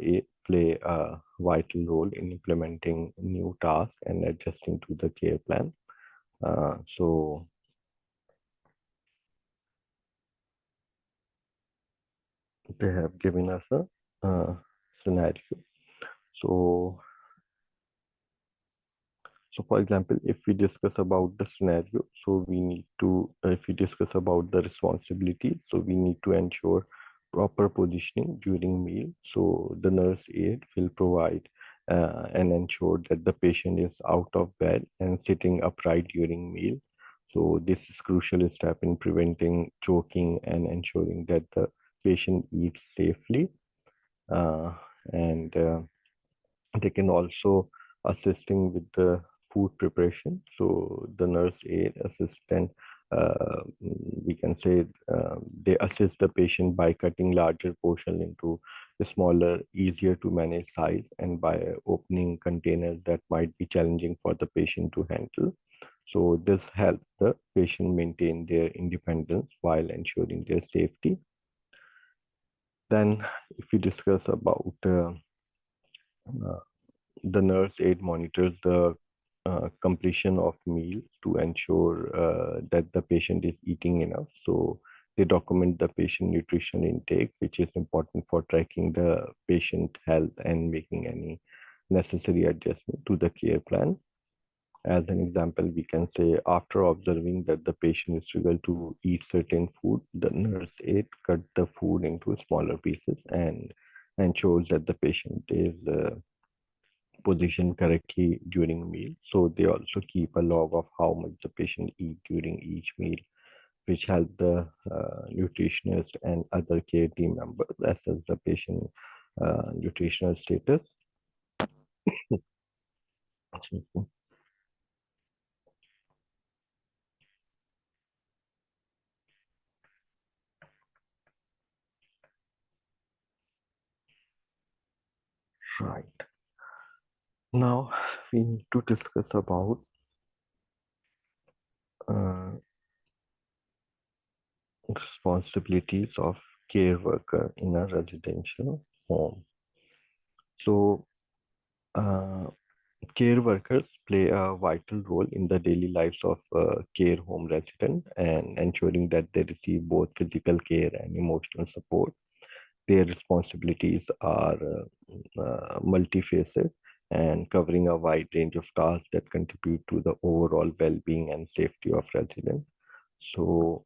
S1: play a vital role in implementing new tasks and adjusting to the care plan. So they have given us a scenario. So So for example, if we discuss about the scenario, so we need to, if we discuss about the responsibilities, so we need to ensure proper positioning during meal. So the nurse aide will provide and ensure that the patient is out of bed and sitting upright during meal. So this is crucial step in preventing choking and ensuring that the patient eats safely. Uh, and They can also assisting with the food preparation. So the nurse aide assistant, we can say they assist the patient by cutting larger portion into the smaller, easier to manage size, and by opening containers that might be challenging for the patient to handle. So this helps the patient maintain their independence while ensuring their safety. Then, if we discuss about uh, the nurse aide monitors the completion of meal to ensure that the patient is eating enough. So they document the patient nutrition intake, which is important for tracking the patient health and making any necessary adjustment to the care plan. As an example, we can say after observing that the patient is struggle to eat certain food, the nurse aide cut the food into smaller pieces and ensures that the patient is positioned correctly during meal. So they also keep a log of how much the patient eat during each meal, which help the nutritionist and other care team members assess the patient nutritional status. Right. Now we need to discuss about uh, responsibilities of care worker in a residential home. So uh, care workers play a vital role in the daily lives of care home residents and ensuring that they receive both physical care and emotional support. Their responsibilities are multifaceted and covering a wide range of tasks that contribute to the overall well-being and safety of residents. So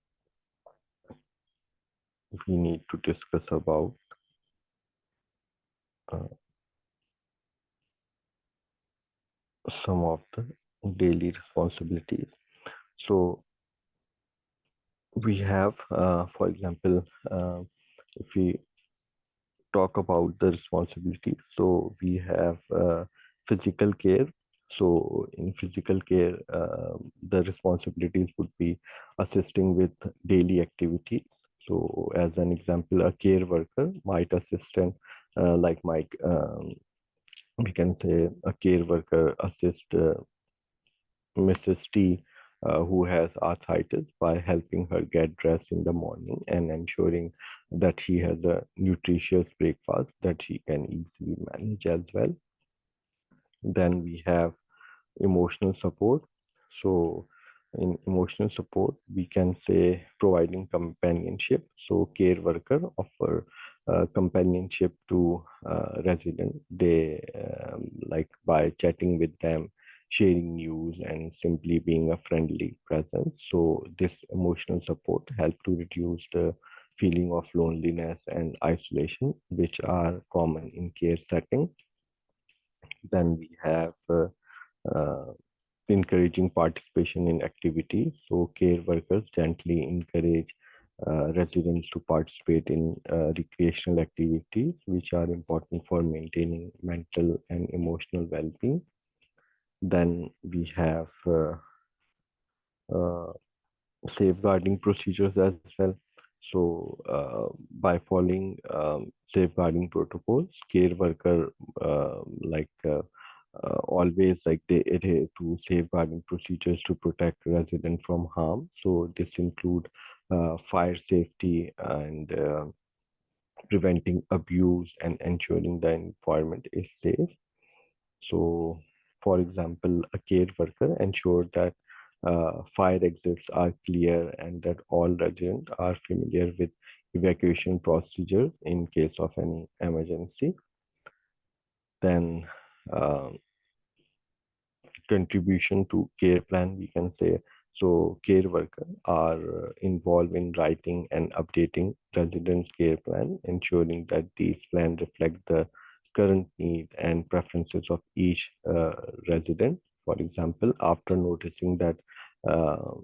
S1: we need to discuss about uh, some of the daily responsibilities. So we have, for example, if we talk about the responsibilities, so we have physical care. So in physical care, the responsibilities would be assisting with daily activities. So as an example, a care worker might assist and like might we can say a care worker assist Mrs. T who has arthritis by helping her get dressed in the morning and ensuring that she has a nutritious breakfast that she can easily manage as well. Then we have emotional support. So, in emotional support, we can say providing companionship. So, care worker offer companionship to residents. They like by chatting with them, sharing news, and simply being a friendly presence. So, this emotional support help to reduce the feeling of loneliness and isolation, which are common in care setting. Then we have uh, encouraging participation in activities. So care workers gently encourage residents to participate in recreational activities, which are important for maintaining mental and emotional well-being. Then we have uh, safeguarding procedures as well. So, by following safeguarding protocols, care worker always like they adhere to safeguarding procedures to protect residents from harm. So this include fire safety and preventing abuse and ensuring the environment is safe. So, for example, a care worker ensure that fire exits are clear and that all residents are familiar with evacuation procedures in case of any emergency. Then, contribution to care plan, we can say. So care workers are involved in writing and updating residents' care plan, ensuring that these plans reflect the current need and preferences of each resident. For example, after noticing that uh,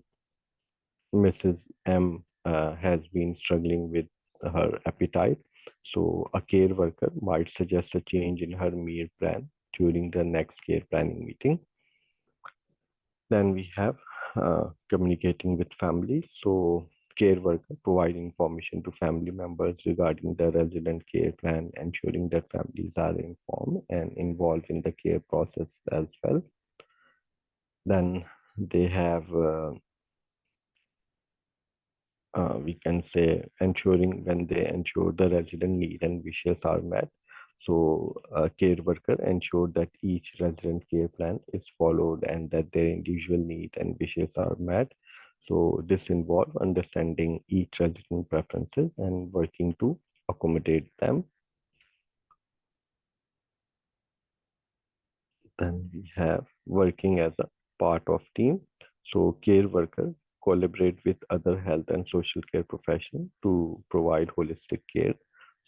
S1: Mrs. M has been struggling with her appetite, so a care worker might suggest a change in her meal plan during the next care planning meeting. Then we have communicating with families. So care worker provide information to family members regarding the resident care plan, ensuring that families are informed and involved in the care process as well. Then they have we can say ensuring when they ensure the resident need and wishes are met. So a care worker ensure that each resident care plan is followed and that their individual need and wishes are met. So this involves understanding each resident preferences and working to accommodate them. Then we have working as a part of team. So care workers collaborate with other health and social care professionals to provide holistic care.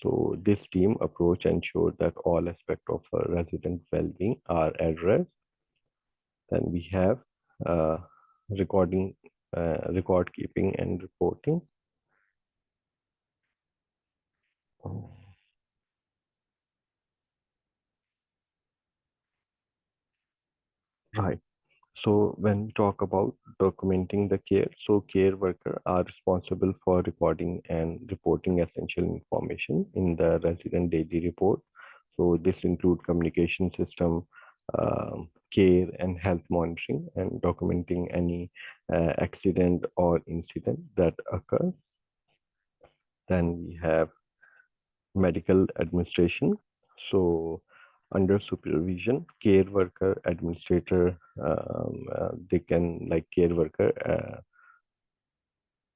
S1: So this team approach ensures that all aspects of a resident well-being are addressed. Then we have uh, recording, record keeping and reporting. Right. So when we talk about documenting the care, so care workers are responsible for recording and reporting essential information in the resident daily report. So this include communication system, care and health monitoring, and documenting any accident or incident that occurs. Then we have medical administration. So under supervision, care worker, administrator, they can like care worker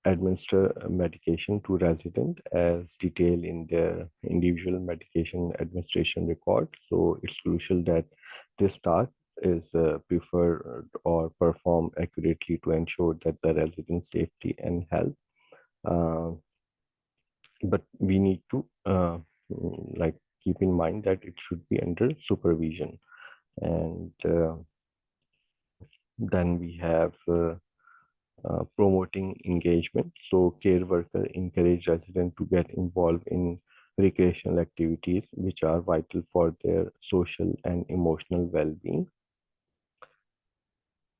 S1: administer medication to resident as detailed in their individual medication administration record. So it's crucial that this task is preferred or performed accurately to ensure that the resident safety and health. Uh, but we need to like keep in mind that it should be under supervision. And then we have promoting engagement. So care worker encourage residents to get involved in recreational activities, which are vital for their social and emotional well-being.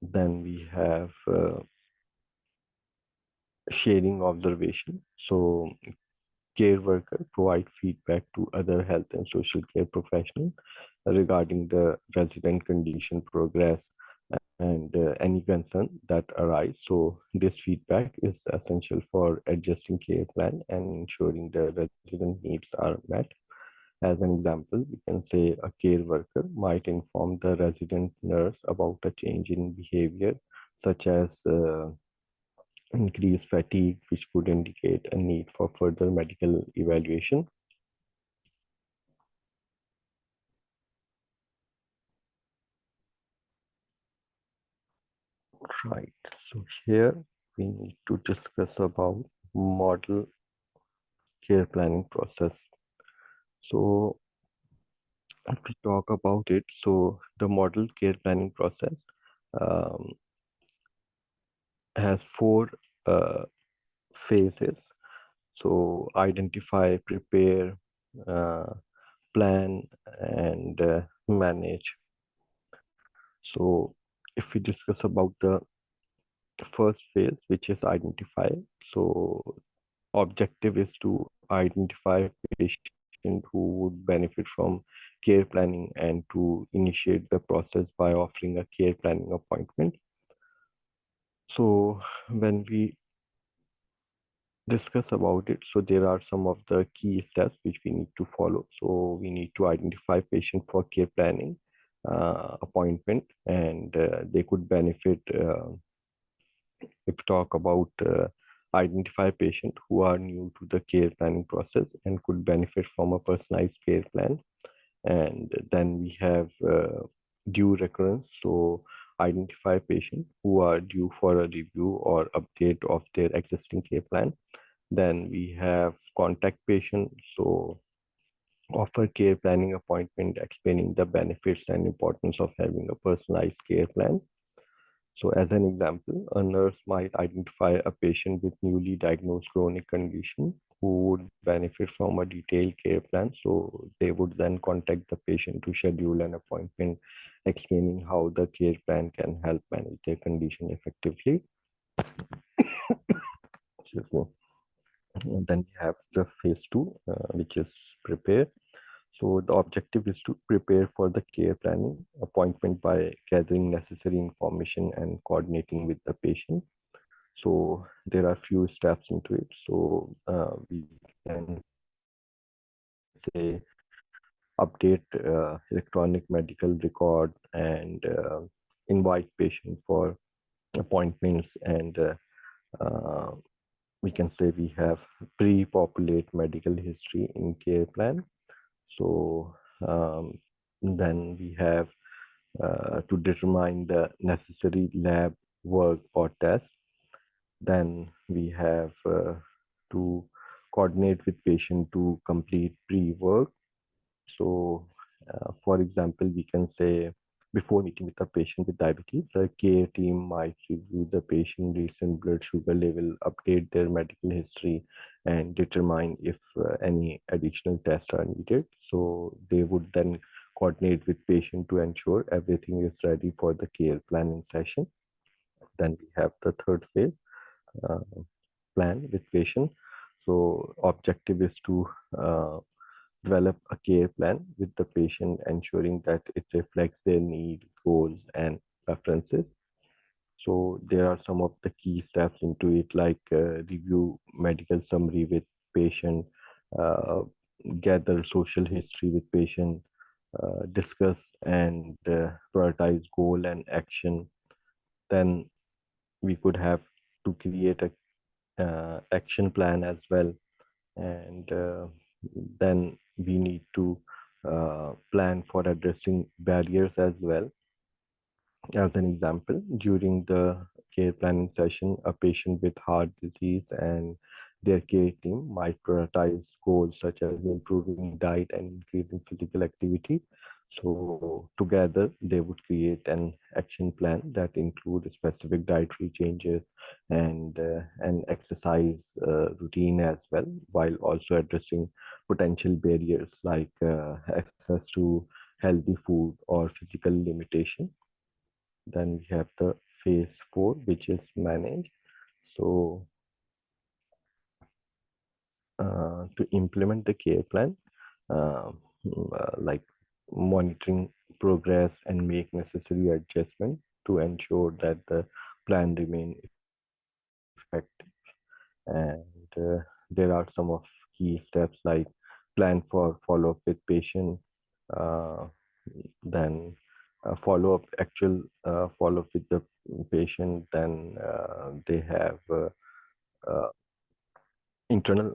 S1: Then we have sharing observation. So care worker provide feedback to other health and social care professionals regarding the resident condition progress. and any concern that arise. So this feedback is essential for adjusting care plan and ensuring the resident needs are met. As an example, we can say a care worker might inform the resident nurse about a change in behavior, such as increased fatigue, which could indicate a need for further medical evaluation. Right. So here we need to discuss about model care planning process. So if we talk about it, so the model care planning process um, has four uh, phases. So identify, prepare, uh, plan, and manage. So if we discuss about the first phase, which is identify, so objective is to identify patient who would benefit from care planning and to initiate the process by offering a care planning appointment. So when we discuss about it, so there are some of the key steps which we need to follow. So we need to identify patient for care planning appointment, and they could benefit if talk about identify patient who are new to the care planning process and could benefit from a personalized care plan. And then we have due recurrence. So identify patient who are due for a review or update of their existing care plan. Then we have contact patient. So offer care planning appointment explaining the benefits and importance of having a personalized care plan. So as an example, a nurse might identify a patient with newly diagnosed chronic condition who would benefit from a detailed care plan. So they would then contact the patient to schedule an appointment explaining how the care plan can help manage their condition effectively. Excuse me. And then we have the phase two, which is prepare. So the objective is to prepare for the care planning appointment by gathering necessary information and coordinating with the patient. So there are few steps into it. So we can say update electronic medical record and invite patient for appointments, and uh, we can say we have pre-populate medical history in care plan. So then we have to determine the necessary lab work or test. Then we have to coordinate with patient to complete pre-work. So, for example, we can say before meeting with a patient with diabetes, the care team might review the patient recent blood sugar level, update their medical history, and determine if any additional tests are needed. So they would then coordinate with patient to ensure everything is ready for the care planning session. Then we have the third phase, uh, plan with patient. So objective is to develop a care plan with the patient, ensuring that it reflects their needs, goals, and preferences. So there are some of the key steps into it, like review medical summary with patient, uh, gather social history with patient, discuss and prioritize goal and action. Then we could have to create a action plan as well, and then we need to plan for addressing barriers as well. As an example, during the care planning session, a patient with heart disease and their care team might prioritize goals such as improving diet and increasing physical activity. So together, they would create an action plan that includes specific dietary changes and an exercise routine as well, while also addressing potential barriers like access to healthy food or physical limitation. Then we have the phase four, which is manage. So to implement the care plan, like monitoring progress and make necessary adjustment. to ensure that the plan remain effective. And there are some of key steps like plan for follow-up with patient, uh, then follow-up, actual follow-up with the patient, then they have uh, internal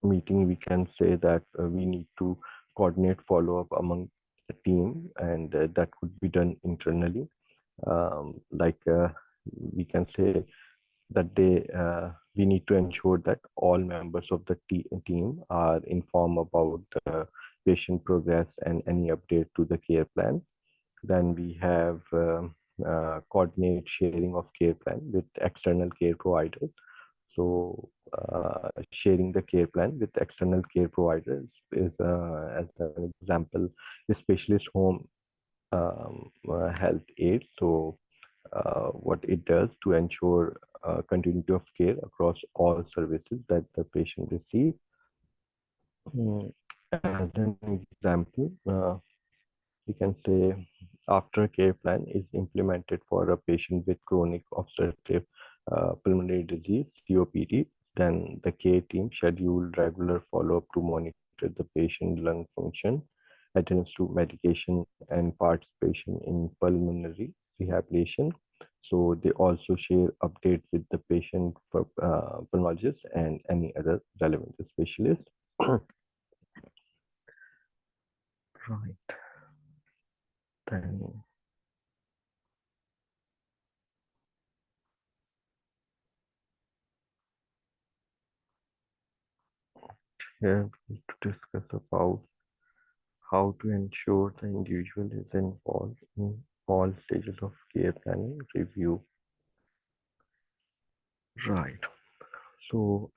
S1: meeting. We can say that we need to coordinate follow-up among the team, and that could be done internally. Like we can say that we need to ensure that all members of the team are informed about the patient progress and any update to the care plan. Then we have coordinate sharing of care plan with external care providers. So sharing the care plan with external care providers is, as an example, the specialist home health aid. So what it does to ensure continuity of care across all services that the patient receives. As an example, we can say after a care plan is implemented for a patient with chronic obstructive pulmonary disease, COPD, then the care team schedule regular follow-up to monitor the patient lung function, adherence to medication, and participation in pulmonary rehabilitation. So they also share updates with the patient pulmonologist and any other relevant specialist. Right. Then here we need to discuss about how to ensure the individual is involved in all stages of care planning review. Right. So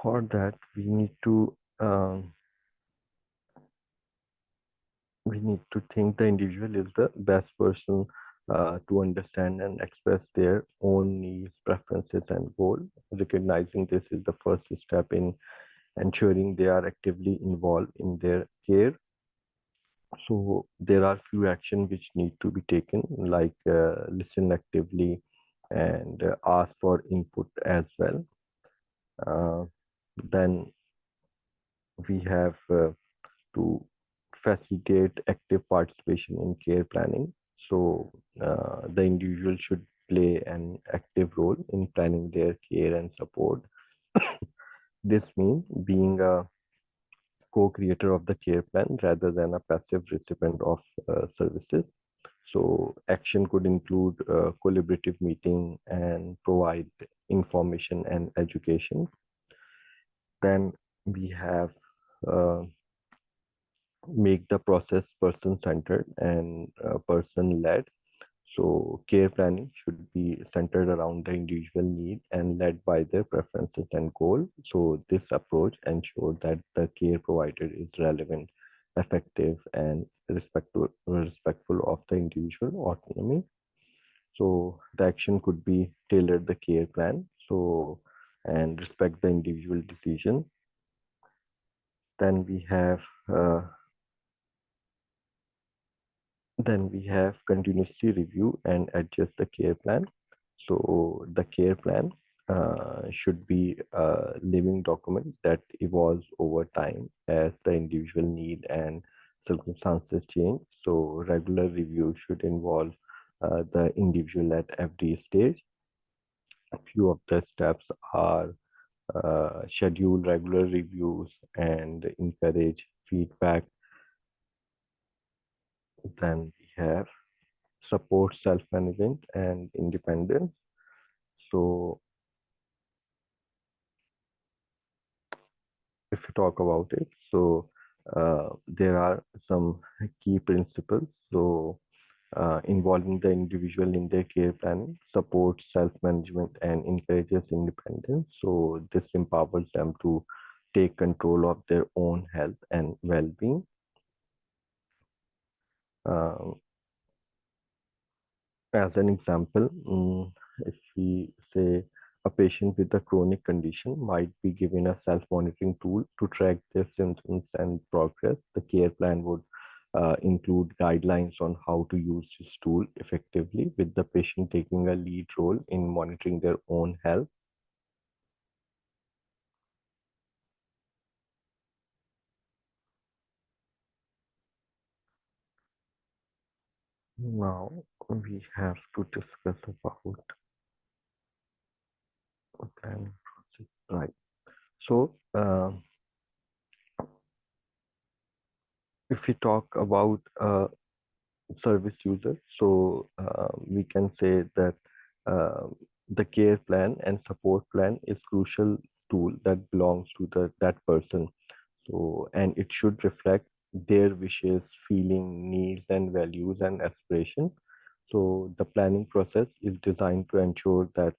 S1: for that, we need to think the individual is the best person to understand and express their own needs, preferences, and goals. Recognizing this is the first step in ensuring they are actively involved in their care. So there are few actions which need to be taken, like listen actively and ask for input as well. Uh, then we have to facilitate active participation in care planning. So the individual should play an active role in planning their care and support. This means being a co-creator of the care plan rather than a passive recipient of services. So action could include collaborative meeting and provide information and education. Then we have uh, make the process person-centered and person-led. So care planning should be centered around the individual need and led by their preferences and goals. So this approach ensures that the care provided is relevant, effective, and respectful of the individual autonomy. So the action could be tailored the care plan. So and respect the individual decision. Then we have uh, then we have continuously review and adjust the care plan. So the care plan should be a living document that evolves over time as the individual need and circumstances change. So regular review should involve the individual at every stage. A few of the steps are schedule regular reviews and encourage feedback. Then we have support self-management and independence. So if you talk about it, so there are some key principles. So involving the individual in their care planning, supports self-management and encourages independence. So this empowers them to take control of their own health and well-being. Um, as an example, if we say A patient with a chronic condition might be given a self-monitoring tool to track their symptoms and progress. The care plan would include guidelines on how to use this tool effectively, with the patient taking a lead role in monitoring their own health. Now we have to discuss about the planning process. Right. So, if we talk about service user, so we can say that uh, the care plan and support plan is crucial tool that belongs to that person. So, and it should reflect their wishes, feeling, needs, and values and aspirations. So the planning process is designed to ensure that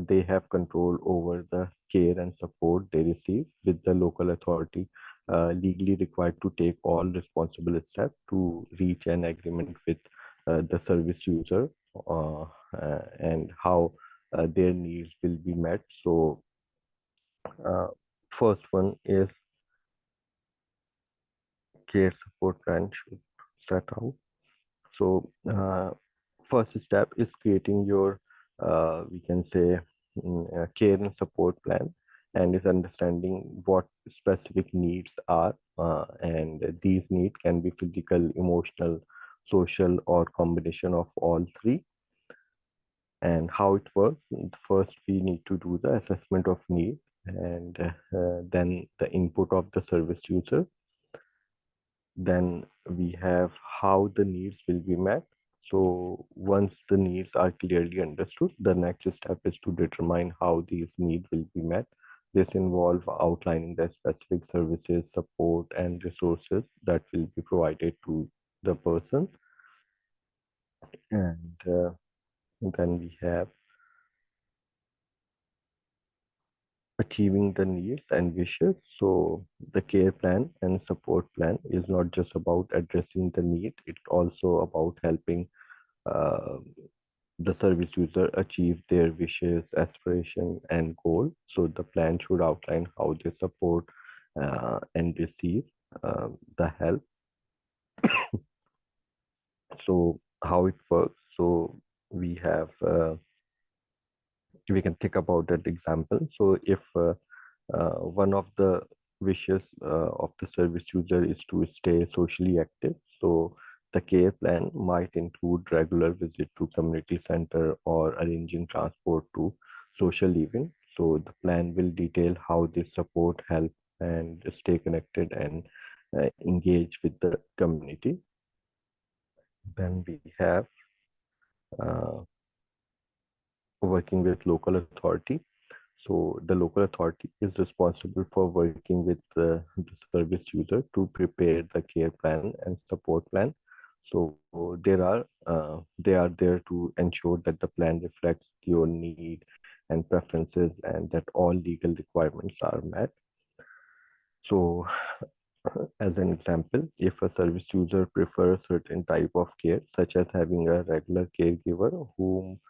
S1: they have control over the care and support they receive, with the local authority legally required to take all responsible steps to reach an agreement with the service user and how their needs will be met. So uh, first one is care support plan should set out. So first step is creating your, we can say, care and support plan, and is understanding what specific needs are, and these needs can be physical, emotional, social, or combination of all three. And how it works: first we need to do the assessment of need, and then the input of the service user. Then we have how the needs will be met. So once the needs are clearly understood, the next step is to determine how these needs will be met. This involves outlining the specific services, support, and resources that will be provided to the person. And then we have achieving the needs and wishes. So the care plan and support plan is not just about addressing the need, it's also about helping uh, the service user achieve their wishes, aspiration, and goal. So the plan should outline how they support and receive the help. So how it works. So we have we can think about that example. So if one of the wishes of the service user is to stay socially active, so the care plan might include regular visit to community center or arranging transport to social events. So the plan will detail how this support help and stay connected and engage with the community. Then we have uh, working with local authority. So the local authority is responsible for working with the service user to prepare the care plan and support plan. So they are there to ensure that the plan reflects your need and preferences, and that all legal requirements are met. So as an example, if a service user prefers certain type of care, such as having a regular caregiver whom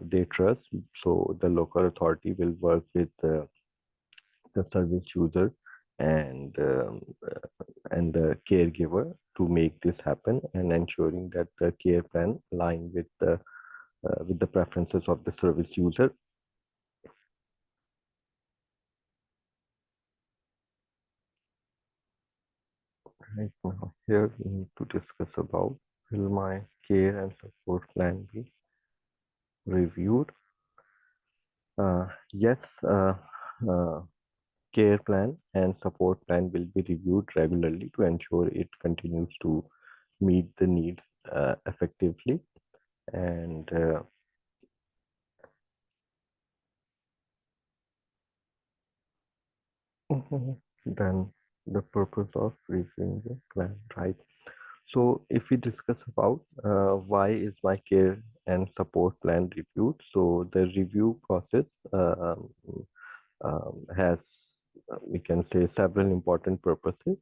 S1: they trust, so the local authority will work with the service user and and the caregiver to make this happen, and ensuring that the care plan align with the preferences of the service user. Right now, here we need to discuss about, will my care and support plan be reviewed? Yes, uh, care plan and support plan will be reviewed regularly to ensure it continues to meet the needs effectively. And then the purpose of reviewing the plan, right? So if we discuss about why is my care and support plan reviewed, so the review process has, we can say, several important purposes.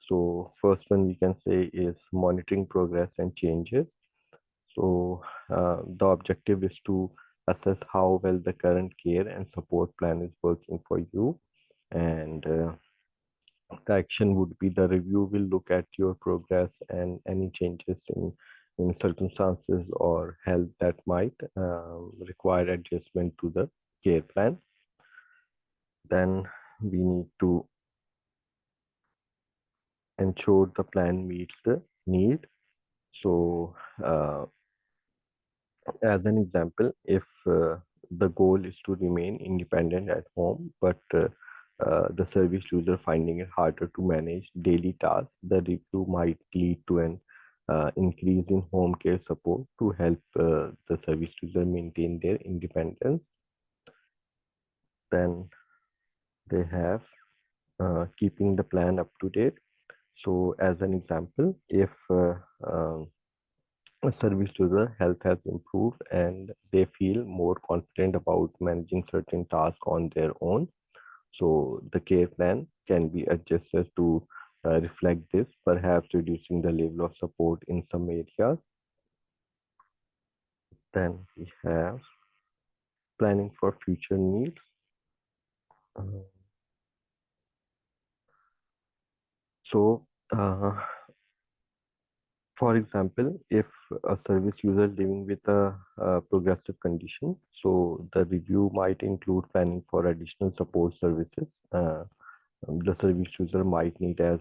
S1: So first one we can say is monitoring progress and changes. So the objective is to assess how well the current care and support plan is working for you. And the action would be the review will look at your progress and any changes in circumstances or health that might require adjustment to the care plan. Then we need to ensure the plan meets the need. So, as an example, if the goal is to remain independent at home, but the service user finding it harder to manage daily tasks, the review might lead to an increase in home care support to help the service user maintain their independence. Then they have keeping the plan up to date. So, as an example, if a service user health has improved and they feel more confident about managing certain tasks on their own, so the care plan can be adjusted to reflect this, perhaps reducing the level of support in some areas. Then we have planning for future needs. Uh, so, for example, if a service user living with a progressive condition, so the review might include planning for additional support services the service user might need as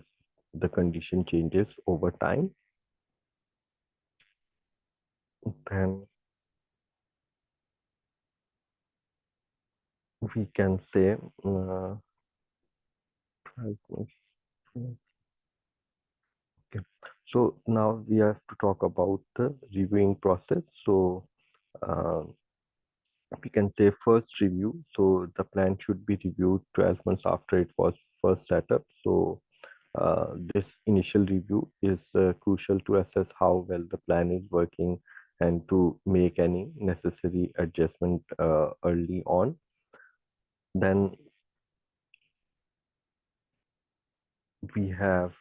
S1: the condition changes over time. Then we can say, okay. So now we have to talk about the reviewing process. So uh, we can say first review. So the plan should be reviewed 12 months after it was first set up. So this initial review is crucial to assess how well the plan is working and to make any necessary adjustment early on. Then we have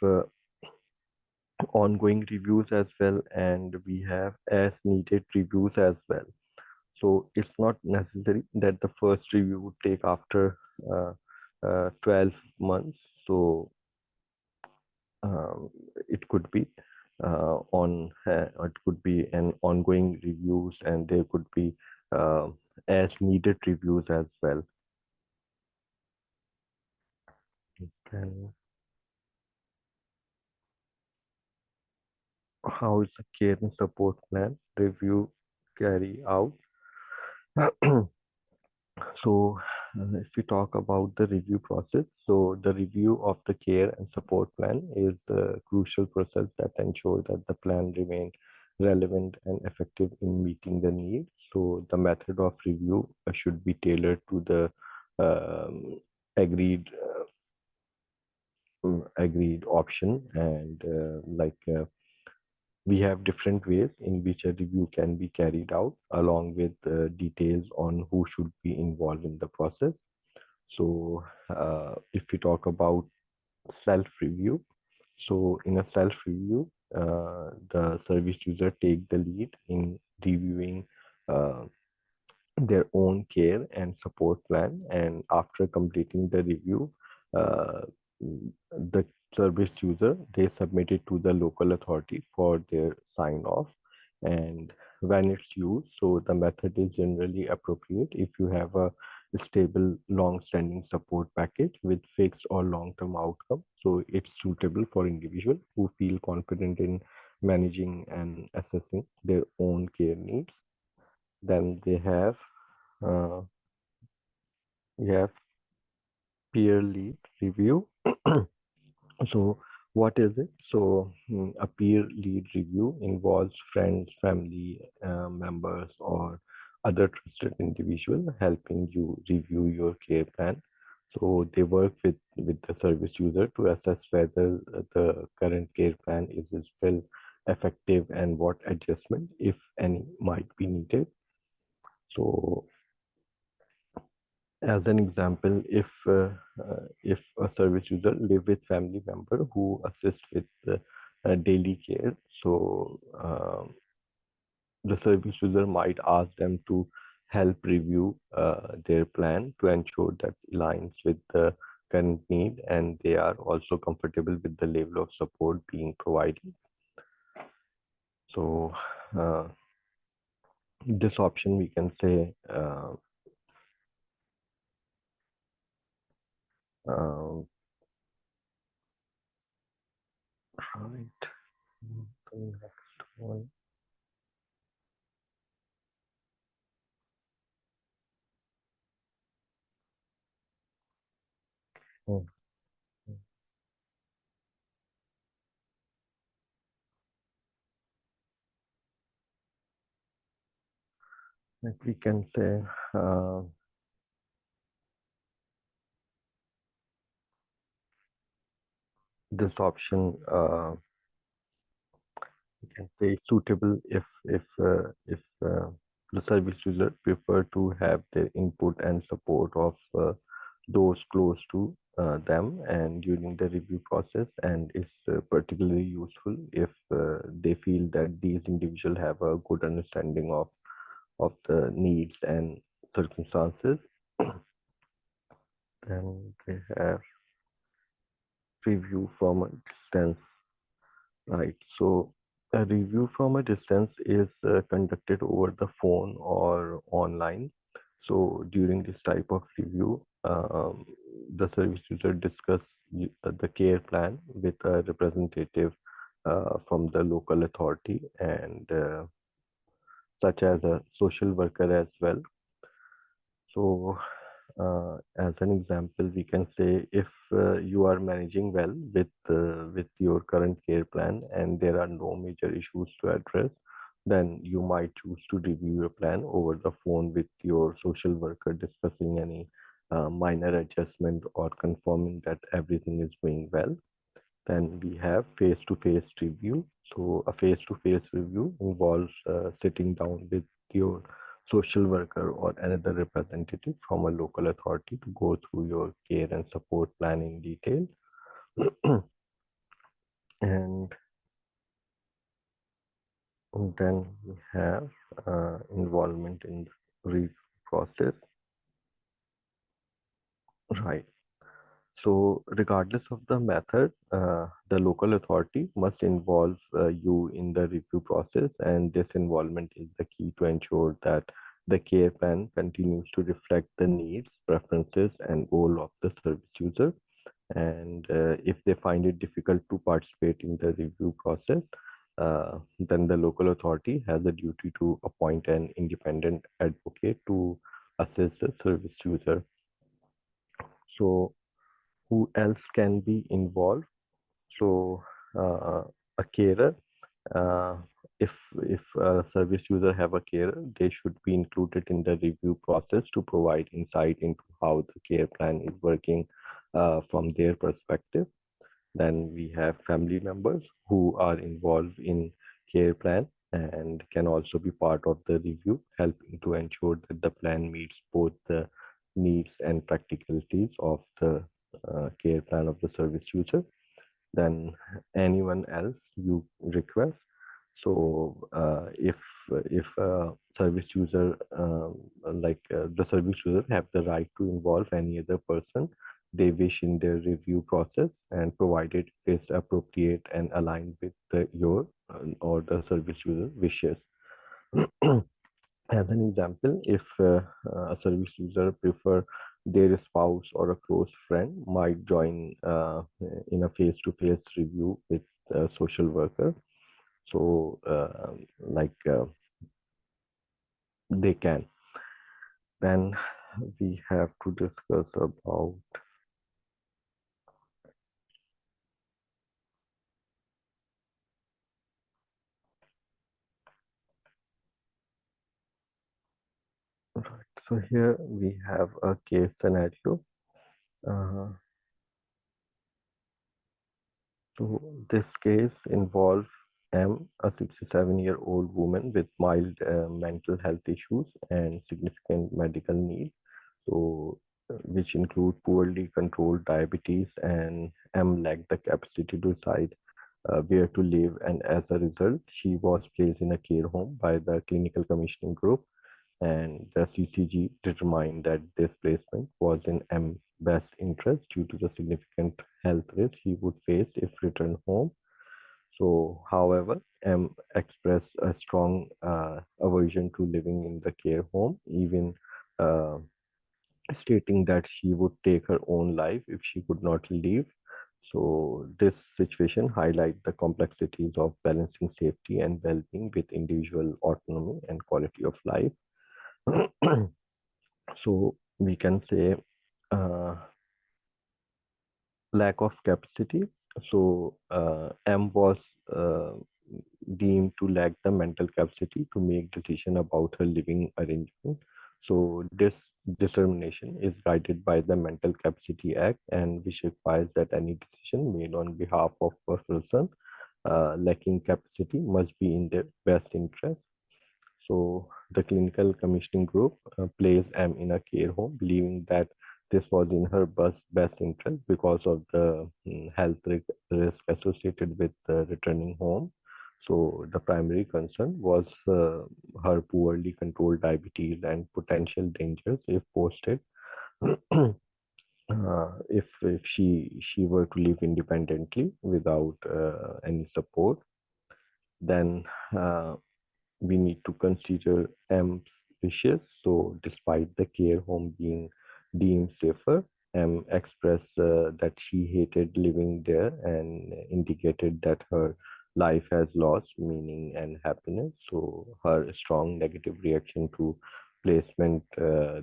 S1: ongoing reviews as well, and we have as needed reviews as well. So it's not necessary that the first review would take after uh, 12 months. So it could be it could be an ongoing reviews, and there could be uh, as needed reviews as well. And how is the care and support plan review carry out? So, if we talk about the review process, so the review of the care and support plan is the crucial process that ensures that the plan remains relevant and effective in meeting the needs. So, the method of review should be tailored to the um, agreed agreed option, and we have different ways in which a review can be carried out, along with details on who should be involved in the process. So, if we talk about self-review, so in a self-review, the service user take the lead in reviewing uh, their own care and support plan, and after completing the review, uh, the service user they submit it to the local authority for their sign off. And when it's used, so the method is generally appropriate if you have a stable long-standing support package with fixed or long-term outcome, so it's suitable for individuals who feel confident in managing and assessing their own care needs. Then they have uh, we have peer lead review. So what is it? So a peer lead review involves friends, family members, or other trusted individual helping you review your care plan. So they work with the service user to assess whether the current care plan is still effective and what adjustment, if any, might be needed. So as an example, if a service user live with family member who assist with daily care, so the service user might ask them to help review their plan to ensure that aligns with the current need, and they are also comfortable with the level of support being provided. So this option we can say right. The next one. Hmm. Like we can say this option we can say suitable if the service user prefer to have their input and support of those close to them and during the review process, and is particularly useful if they feel that these individuals have a good understanding of the needs and circumstances. Then they have review from a distance. Right. So a review from a distance is conducted over the phone or online. So during this type of review, the service user discuss the care plan with a representative from the local authority, and such as a social worker as well. So as an example, we can say if you are managing well with your current care plan and there are no major issues to address, then you might choose to review your plan over the phone with your social worker, discussing any minor adjustment or confirming that everything is going well. Then we have face-to-face review. So a face-to-face review involves sitting down with your social worker or another representative from a local authority to go through your care and support plan in detail. And then we have involvement in the review process. Right. So regardless of the method, the local authority must involve you in the review process, and this involvement is the key to ensure that the care plan continues to reflect the needs, preferences, and goal of the service user. And if they find it difficult to participate in the review process, then the local authority has a duty to appoint an independent advocate to assist the service user. So who else can be involved? So a carer, uh, if if a service user have a carer, they should be included in the review process to provide insight into how the care plan is working from their perspective. Then we have family members who are involved in care plan and can also be part of the review, helping to ensure that the plan meets both the needs and practicalities of the care plan of the service user. Than anyone else you request. So if service user the service user have the right to involve any other person they wish in their review process, and provided it is appropriate and aligned with your or the service user wishes. As an example, if a service user prefer their spouse or a close friend might join in a face-to-face review with a social worker. So, they can. Then we have to discuss about right. So here we have a case scenario. Uh, So this case involves M, a 67-year-old woman with mild mental health issues and significant medical needs, so which include poorly controlled diabetes, and M lacked the capacity to decide where to live, and as a result, she was placed in a care home by the clinical commissioning group. and the CCG determined that this placement was in M's best interest due to the significant health risk he would face if returned home. So, however, M expressed a strong aversion to living in the care home, even uh, stating that she would take her own life if she could not leave. So, this situation highlights the complexities of balancing safety and well-being with individual autonomy and quality of life. So, we can say uh, lack of capacity. So, M was uh, deemed to lack the mental capacity to make decision about her living arrangement. So, this determination is guided by the Mental Capacity Act, and which requires that any decision made on behalf of a person lacking capacity must be in their best interest. So the clinical commissioning group placed M in a care home, believing that this was in her best interest because of the health risk associated with returning home. So the primary concern was her poorly controlled diabetes and potential dangers if posted. If she were to live independently without any support, then we need to consider M's wishes. So, despite the care home being deemed safer, M expressed that she hated living there and indicated that her life has lost meaning and happiness. So, her strong negative reaction to placement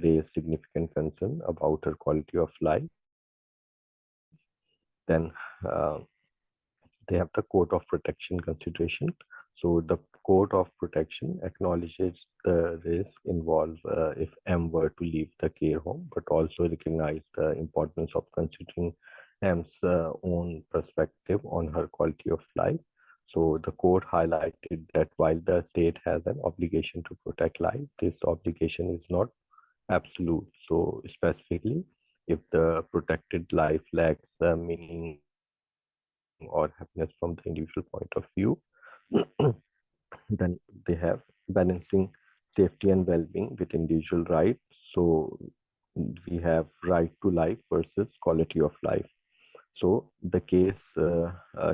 S1: raised significant concern about her quality of life. Then, uh, they have the code of protection consideration. So the code of protection acknowledges the risk involved if M were to leave the care home, but also recognize the importance of considering M's own perspective on her quality of life. So the code highlighted that while the state has an obligation to protect life, this obligation is not absolute. So specifically, if the protected life lacks meaning or happiness from the individual point of view, then they have balancing safety and well-being with individual rights. So we have right to life versus quality of life. So the case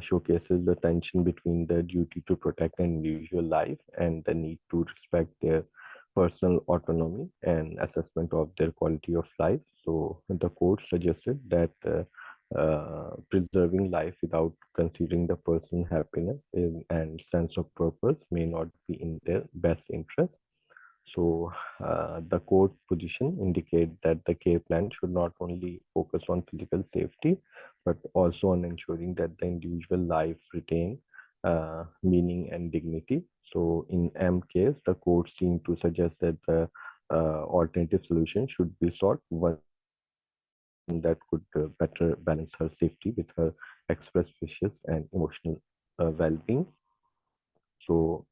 S1: showcases the tension between the duty to protect an individual life and the need to respect their personal autonomy and assessment of their quality of life. So the court suggested that preserving life without considering the person's happiness and sense of purpose may not be in their best interest. So, the court position indicate that the care plan should not only focus on physical safety, but also on ensuring that the individual life retain meaning and dignity. So, in M case, the court seemed to suggest that the alternative solution should be sought, one that could better balance her safety with her express wishes and emotional well-being. So,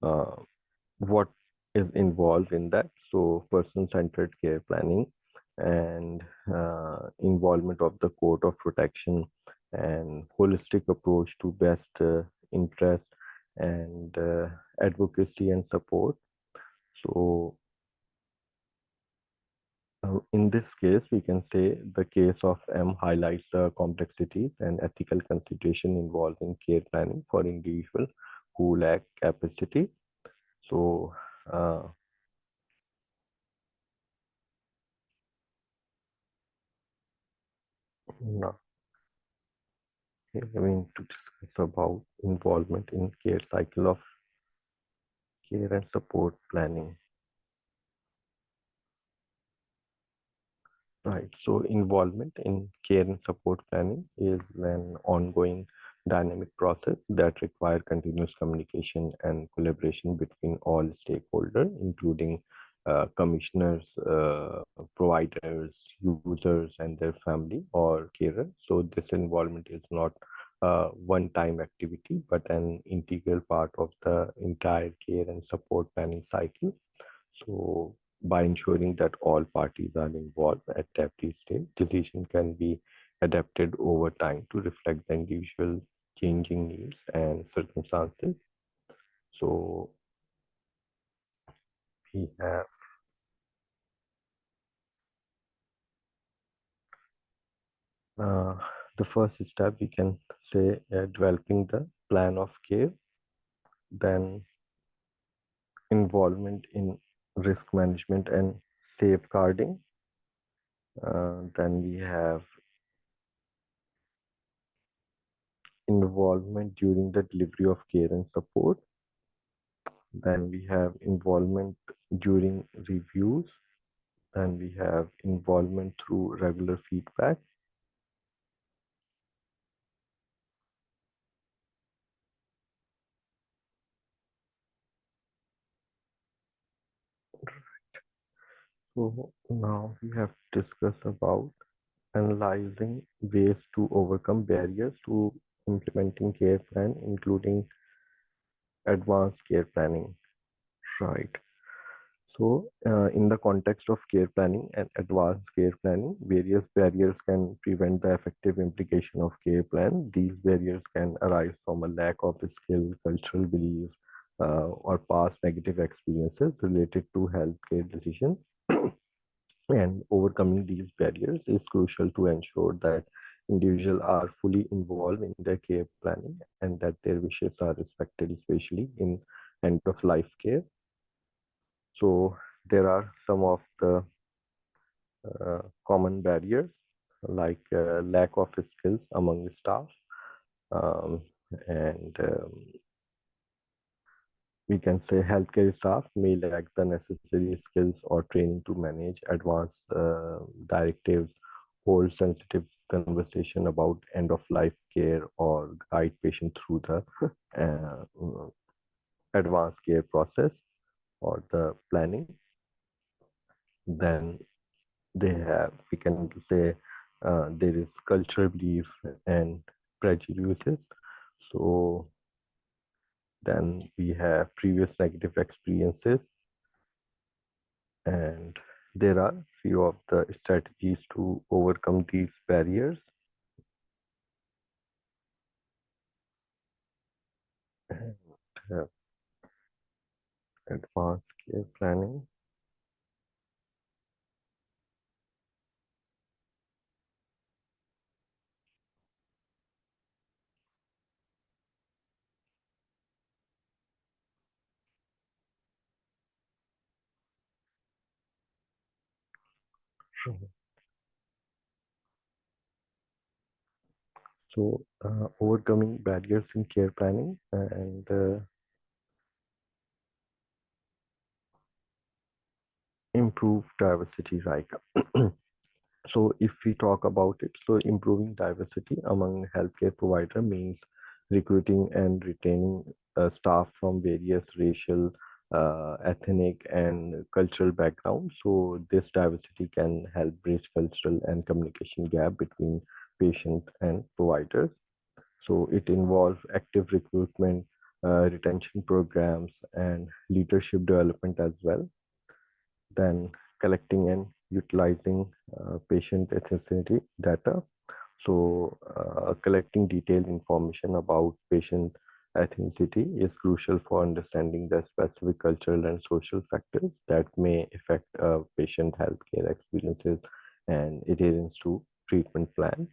S1: uh, what is involved in that. So, person centered care planning and involvement of the code of protection and holistic approach to best interest and advocacy and support. So, in this case, we can say the case of M highlights the complexities and ethical consideration involved in care planning for individuals who lack capacity. So, uh, now going to discuss about involvement in care cycle of care and support planning. Right. So involvement in care and support planning is an ongoing dynamic process that require continuous communication and collaboration between all stakeholders, including commissioners, providers, users, and their family or carers. So this involvement is not a one-time activity, but an integral part of the entire care and support planning cycle. So by ensuring that all parties are involved at every stage, decision can be adapted over time to reflect the individual changing needs and circumstances. So we have uh, the first step, we can say developing the plan of care, then involvement in risk management and safeguarding. Then we have involvement during the delivery of care and support. Then we have involvement during reviews. Then we have involvement through regular feedback. So now we have discussed about analyzing ways to overcome barriers to implementing care plan, including advanced care planning. Right. So, in the context of care planning and advanced care planning, various barriers can prevent the effective implication of care plan. These barriers can arise from a lack of skill, cultural beliefs, or past negative experiences related to healthcare decisions. And overcoming these barriers is crucial to ensure that individuals are fully involved in their care planning and that their wishes are respected, especially in end of life care. So there are some of the common barriers like lack of skills among the staff, um, and we can say healthcare staff may lack the necessary skills or training to manage advanced directives, hold sensitive conversation about end of life care, or guide patient through the uh, advanced care process or the planning. Then they have, we can say, there is cultural belief and prejudices. So then we have previous negative experiences, and there are few of the strategies to overcome these barriers. And advanced care planning. So overcoming barriers in care planning and improve diversity, right? So if we talk about it, so improving diversity among healthcare provider means recruiting and retaining staff from various racial, ethnic, and cultural backgrounds. So this diversity can help bridge cultural and communication gap between patient and providers. So it involves active recruitment, retention programs, and leadership development as well. Then collecting and utilizing patient ethnicity data. So collecting detailed information about patient ethnicity is crucial for understanding the specific cultural and social factors that may affect patient healthcare experiences and adherence to treatment plan.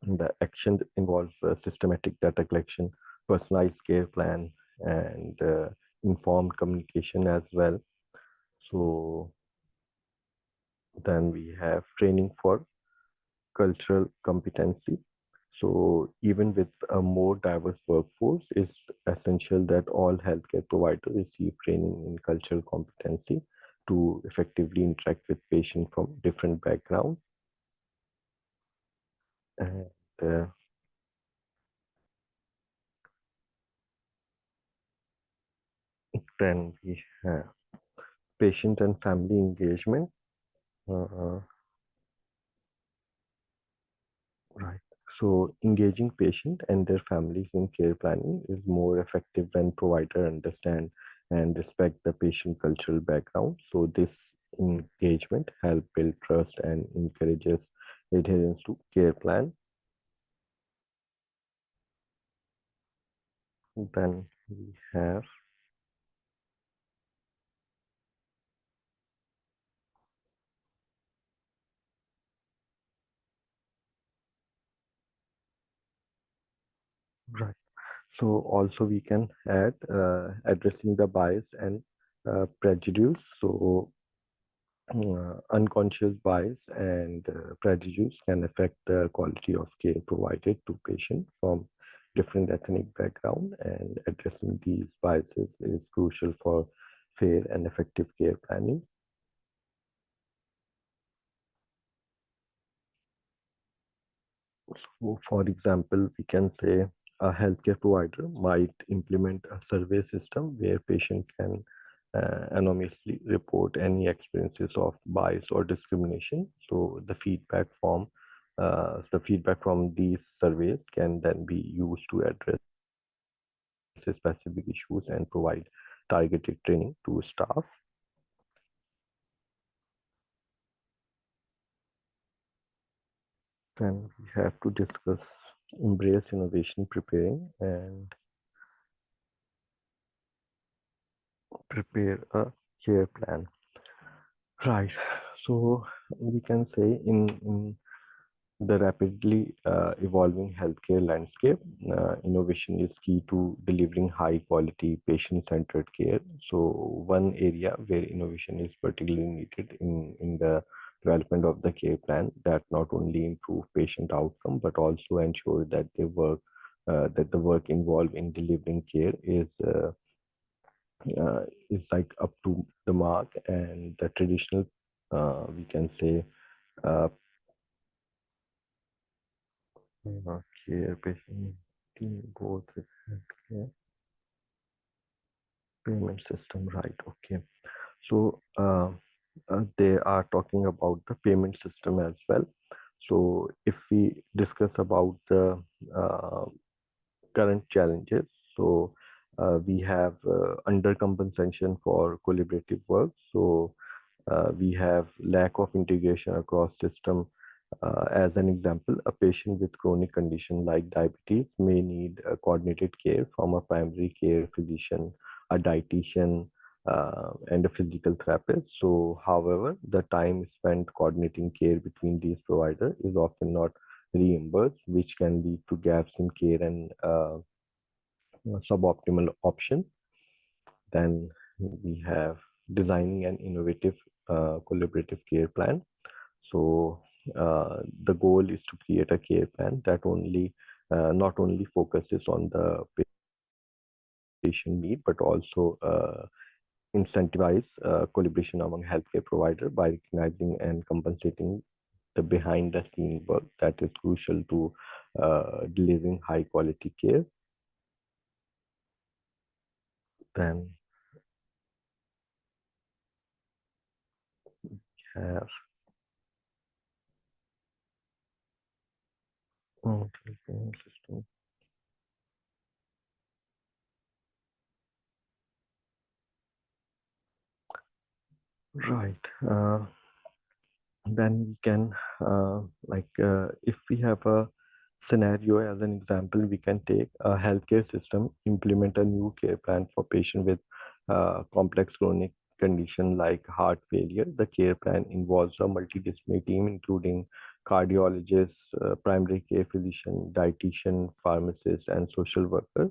S1: The action involves systematic data collection, personalized care plan, and informed communication as well. So then we have training for cultural competency. So even with a more diverse workforce, it's essential that all healthcare providers receive training in cultural competency to effectively interact with patients from different backgrounds. And then we have patient and family engagement. Uh, right. So engaging patient and their families in care planning is more effective when provider understand and respect the patient cultural background. So this engagement help build trust and encourages adherence to care plan. Then we have So also we can add addressing the bias and prejudice. So unconscious bias and prejudice can affect the quality of care provided to patients from different ethnic background, and addressing these biases is crucial for fair and effective care planning. So, for example, we can say a healthcare provider might implement a survey system where patient can anonymously report any experiences of bias or discrimination. So the feedback from these surveys can then be used to address specific issues and provide targeted training to staff. Then we have to discuss embrace innovation, preparing and prepare a care plan. Right. So we can say in the rapidly evolving healthcare landscape, innovation is key to delivering high quality patient centered care. So one area where innovation is particularly needed in the development of the care plan that not only improve patient outcome but also ensure that the work involved in delivering care is like up to the mark, and the traditional we can say uh, care patient team both with healthcare payment system, right? Okay, so they are talking about the payment system as well. So if we discuss about the uh, current challenges, so we have undercompensation for collaborative work. So we have lack of integration across system. As an example, a patient with chronic condition like diabetes may need coordinated care from a primary care physician, a dietitian, and a physical therapist. So, however, the time spent coordinating care between these providers is often not reimbursed, which can lead to gaps in care and suboptimal option. Then we have designing an innovative collaborative care plan. So the goal is to create a care plan that not only focuses on the patient need but also incentivize collaboration among healthcare provider by recognizing and compensating the behind the scene work that is crucial to delivering high quality care. Then have system. Right. Then we can if we have a scenario as an example, we can take a healthcare system implement a new care plan for patient with complex chronic condition like heart failure. The care plan involves a multidisciplinary team including cardiologist, primary care physician, dietitian, pharmacist and social worker.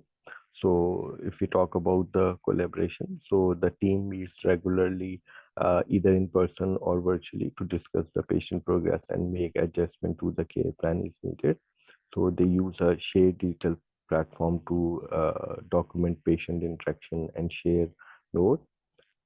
S1: So if we talk about the collaboration, so the team meets regularly, either in person or virtually, to discuss the patient progress and make adjustment to the care plan if needed. So they use a shared digital platform to document patient interaction and share notes.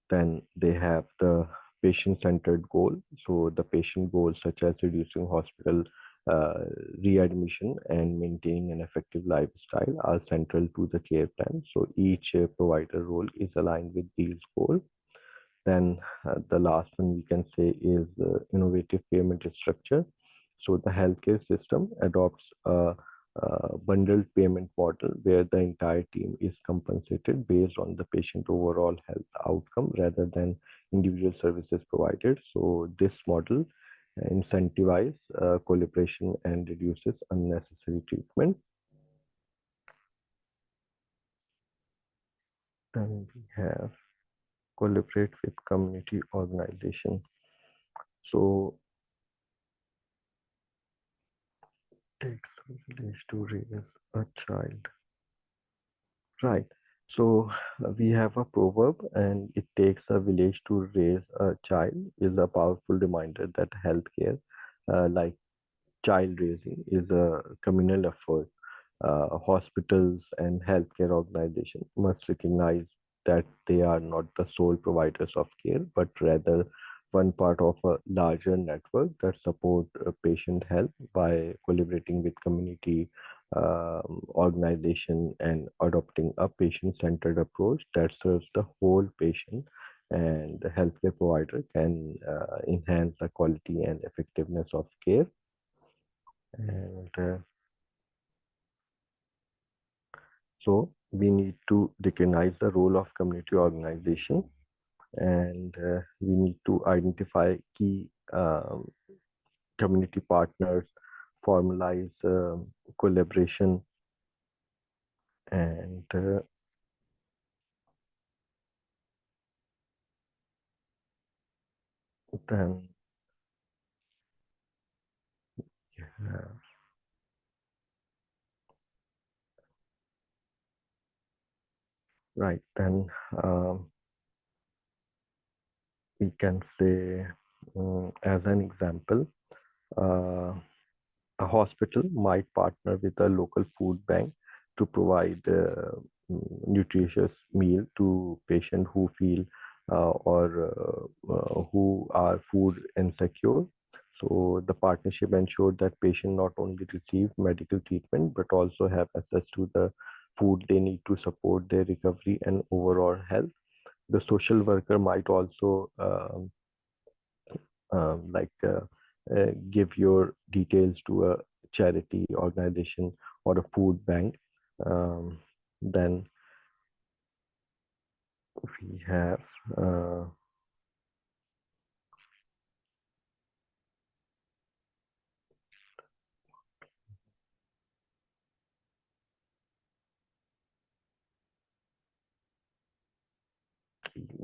S1: Then they have the patient-centered goal. So the patient goals such as reducing hospital uh, readmission and maintaining an effective lifestyle are central to the care plan. So each provider role is aligned with these goals. Then the last one we can say is innovative payment structure. So the healthcare system adopts a bundled payment model where the entire team is compensated based on the patient overall health outcome rather than individual services provided. So this model incentivizes collaboration and reduces unnecessary treatment. Then we have collaborate with community organization. So takes village to raise a child. Right. So we have a proverb, and it takes a village to raise a child, is a powerful reminder that healthcare, like child raising, is a communal effort. Hospitals and healthcare organizations must recognize that they are not the sole providers of care, but rather one part of a larger network that support patient health by collaborating with community organization and adopting a patient-centered approach that serves the whole patient, and the healthcare provider can enhance the quality and effectiveness of care. And so we need to recognize the role of community organization, and we need to identify key community partners, formalize collaboration, and then uh, right then um, we can say, as an example, uh, a hospital might partner with a local food bank to provide nutritious meal to patients who feel or who are food insecure. So the partnership ensured that patients not only receive medical treatment but also have access to the food they need to support their recovery and overall health. The social worker might also like give your details to a charity organization or a food bank. Um, then we have uh,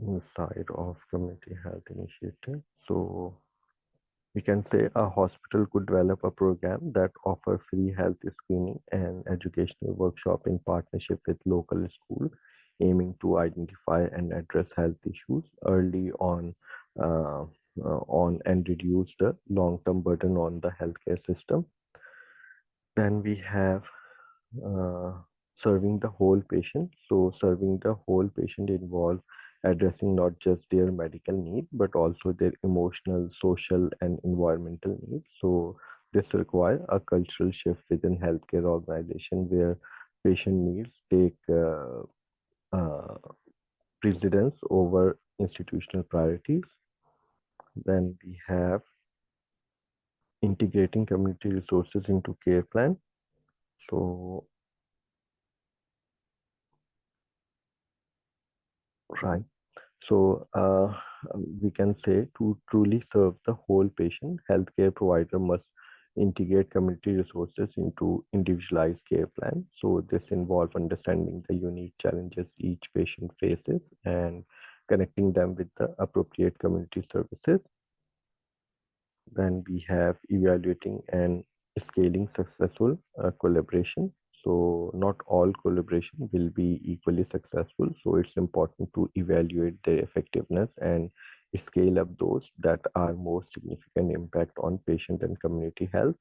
S1: inside of community health initiative. So we can say a hospital could develop a program that offer free health screening and educational workshop in partnership with local school, aiming to identify and address health issues early uh, on and reduce the long-term burden on the healthcare system. Then we have uh, serving the whole patient. So serving the whole patient involves addressing not just their medical need, but also their emotional, social, and environmental needs. So this requires a cultural shift within healthcare organization where patient needs take uh, precedence over institutional priorities. Then we have integrating community resources into care plan. So, right. So we can say to truly serve the whole patient, healthcare provider must integrate community resources into individualized care plan. So this involves understanding the unique challenges each patient faces and connecting them with the appropriate community services. Then we have evaluating and scaling successful collaboration. So not all collaboration will be equally successful. So it's important to evaluate their effectiveness and scale up those that are more significant impact on patient and community health.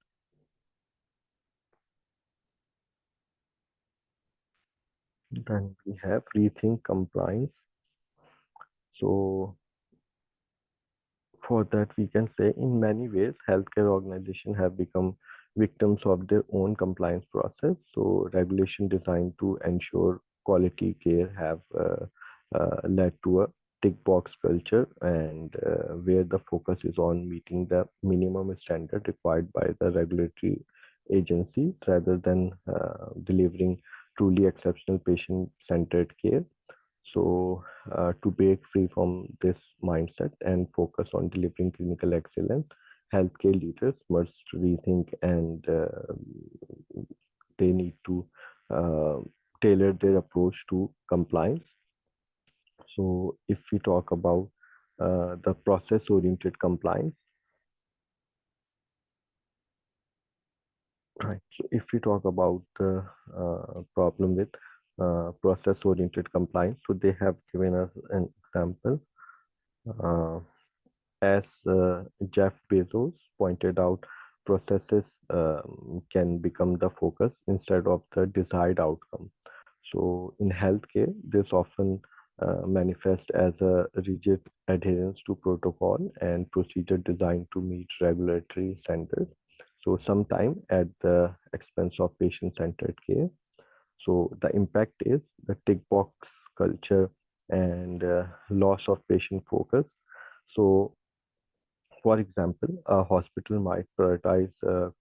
S1: Then we have rethink compliance. So for that, we can say in many ways, healthcare organizations have become victims of their own compliance process. So regulation designed to ensure quality care have led to a tick box culture, and where the focus is on meeting the minimum standard required by the regulatory agencies rather than delivering truly exceptional patient-centered care. So, to break free from this mindset and focus on delivering clinical excellence, healthcare leaders must rethink and they need to uh, tailor their approach to compliance. So, if we talk about the process oriented compliance, right? So, if we talk about the problem with process-oriented compliance. So they have given us an example. Uh, as Jeff Bezos pointed out, processes can become the focus instead of the desired outcome. So in healthcare, this often manifests as a rigid adherence to protocol and procedure designed to meet regulatory standards. So sometimes at the expense of patient-centered care. So the impact is the tick box culture and loss of patient focus. So for example, a hospital might prioritize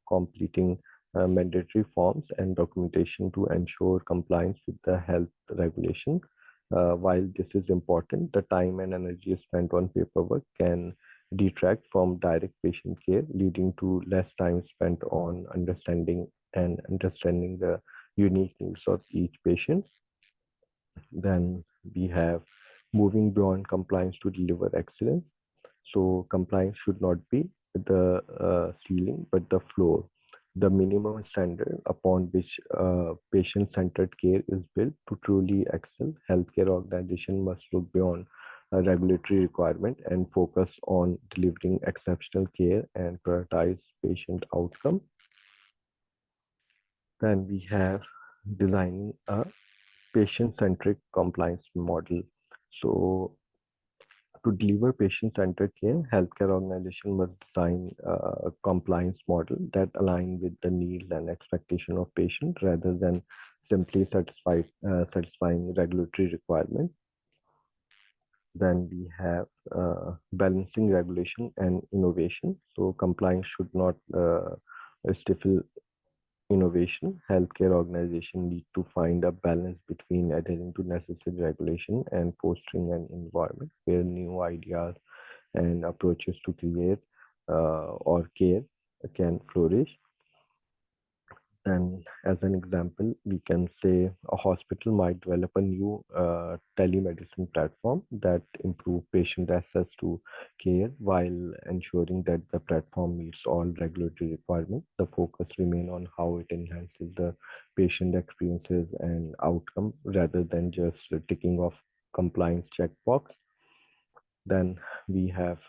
S1: completing mandatory forms and documentation to ensure compliance with the health regulation. While this is important, the time and energy spent on paperwork can detract from direct patient care, leading to less time spent on understanding the unique needs of each patient. Then we have moving beyond compliance to deliver excellence. So compliance should not be the ceiling, but the floor, the minimum standard upon which patient-centered care is built to truly excel. Healthcare organization must look beyond a regulatory requirement and focus on delivering exceptional care and prioritize patient outcome. Then we have designing a patient-centric compliance model. So to deliver patient-centered care, healthcare organization must design a compliance model that align with the needs and expectation of patient rather than simply satisfying regulatory requirements. Then we have balancing regulation and innovation. So compliance should not stifle innovation. Healthcare organizations need to find a balance between adhering to necessary regulation and fostering an environment where new ideas and approaches to create or care can flourish. And as an example, we can say a hospital might develop a new telemedicine platform that improve patient access to care while ensuring that the platform meets all regulatory requirements. The focus remain on how it enhances the patient experiences and outcome rather than just ticking off compliance checkbox. Then we have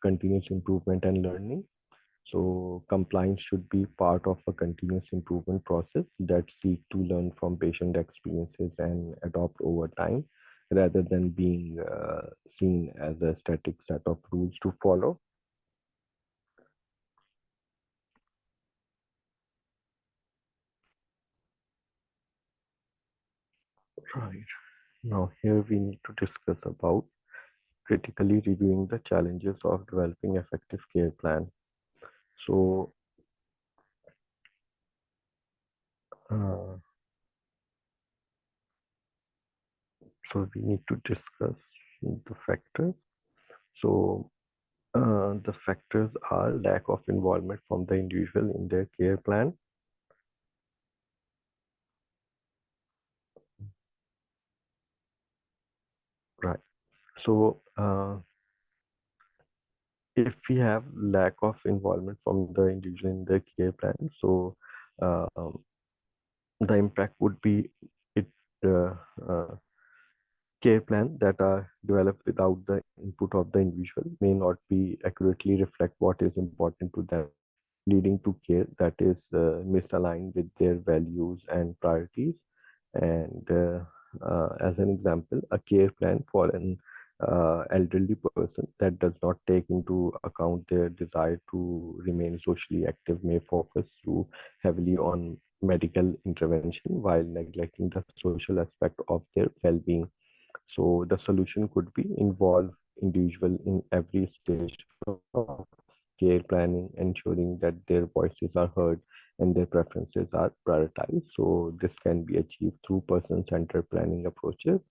S1: continuous improvement and learning. So compliance should be part of a continuous improvement process that seek to learn from patient experiences and adopt over time rather than being seen as a static set of rules to follow. Right. Now here we need to discuss about critically reviewing the challenges of developing effective care plan. So uh, so we need to discuss the factors. So the factors are lack of involvement from the individual in their care plan, right? So if we have lack of involvement from the individual in the care plan, so um, the impact would be it uh, uh, care plan that are developed without the input of the individual may not be accurately reflect what is important to them, leading to care that is misaligned with their values and priorities. And as an example, a care plan for an elderly person that does not take into account their desire to remain socially active may focus too heavily on medical intervention while neglecting the social aspect of their well-being. So the solution could be involve individual in every stage of care planning, ensuring that their voices are heard and their preferences are prioritized. So this can be achieved through person-centered planning approaches,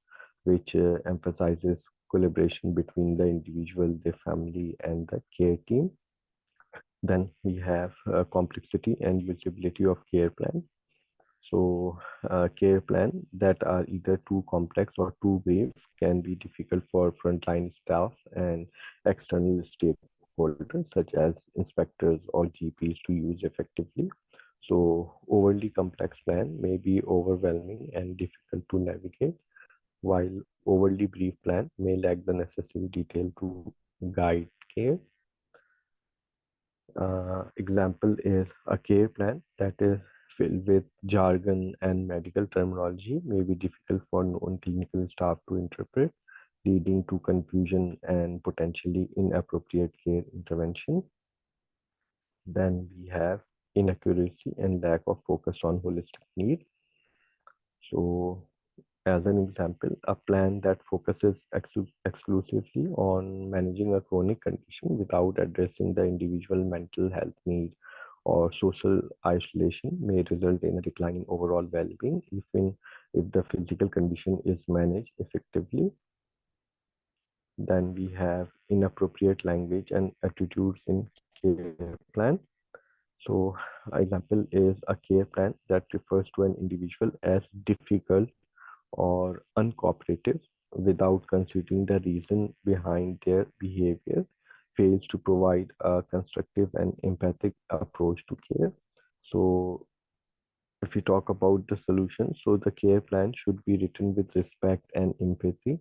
S1: which emphasizes collaboration between the individual, their family, and the care team. Then we have complexity and usability of care plan. So, care plan that are either too complex or too vague can be difficult for frontline staff and external stakeholders, such as inspectors or GPs, to use effectively. So overly complex plan may be overwhelming and difficult to navigate, while overly brief plan may lack the necessary detail to guide care. Example is a care plan that is filled with jargon and medical terminology may be difficult for non-clinical staff to interpret, leading to confusion and potentially inappropriate care intervention. Then we have inaccuracy and lack of focus on holistic needs. So, as an example, a plan that focuses exclusively on managing a chronic condition without addressing the individual mental health needs or social isolation may result in a decline in overall well-being, even if the physical condition is managed effectively. Then we have inappropriate language and attitudes in care plan. So, example is a care plan that refers to an individual as difficult or uncooperative without considering the reason behind their behavior, fails to provide a constructive and empathic approach to care. So, if we talk about the solution, so the care plan should be written with respect and empathy,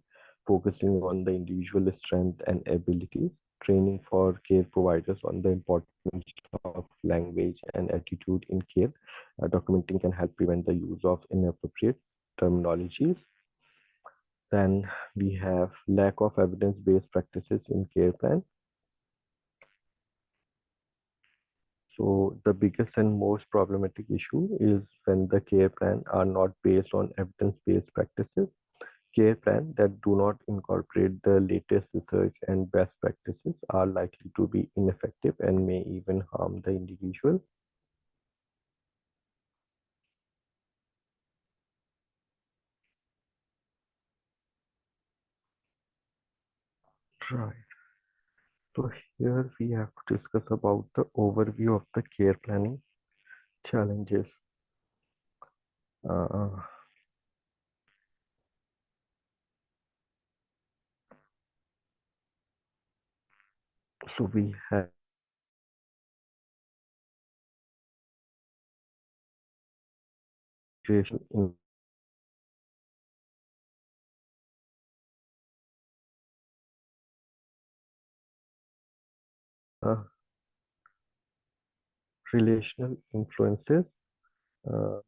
S1: focusing on the individual strength and abilities, training for care providers on the importance of language and attitude in care. Documenting can help prevent the use of inappropriate terminologies. Then we have lack of evidence-based practices in care plan. So the biggest and most problematic issue is when the care plan are not based on evidence-based practices. Care plan that do not incorporate the latest research and best practices are likely to be ineffective and may even harm the individual. Right. So here we have to discuss about the overview of the care planning challenges. Uh, so we have creation in uh, relational influences. Uh,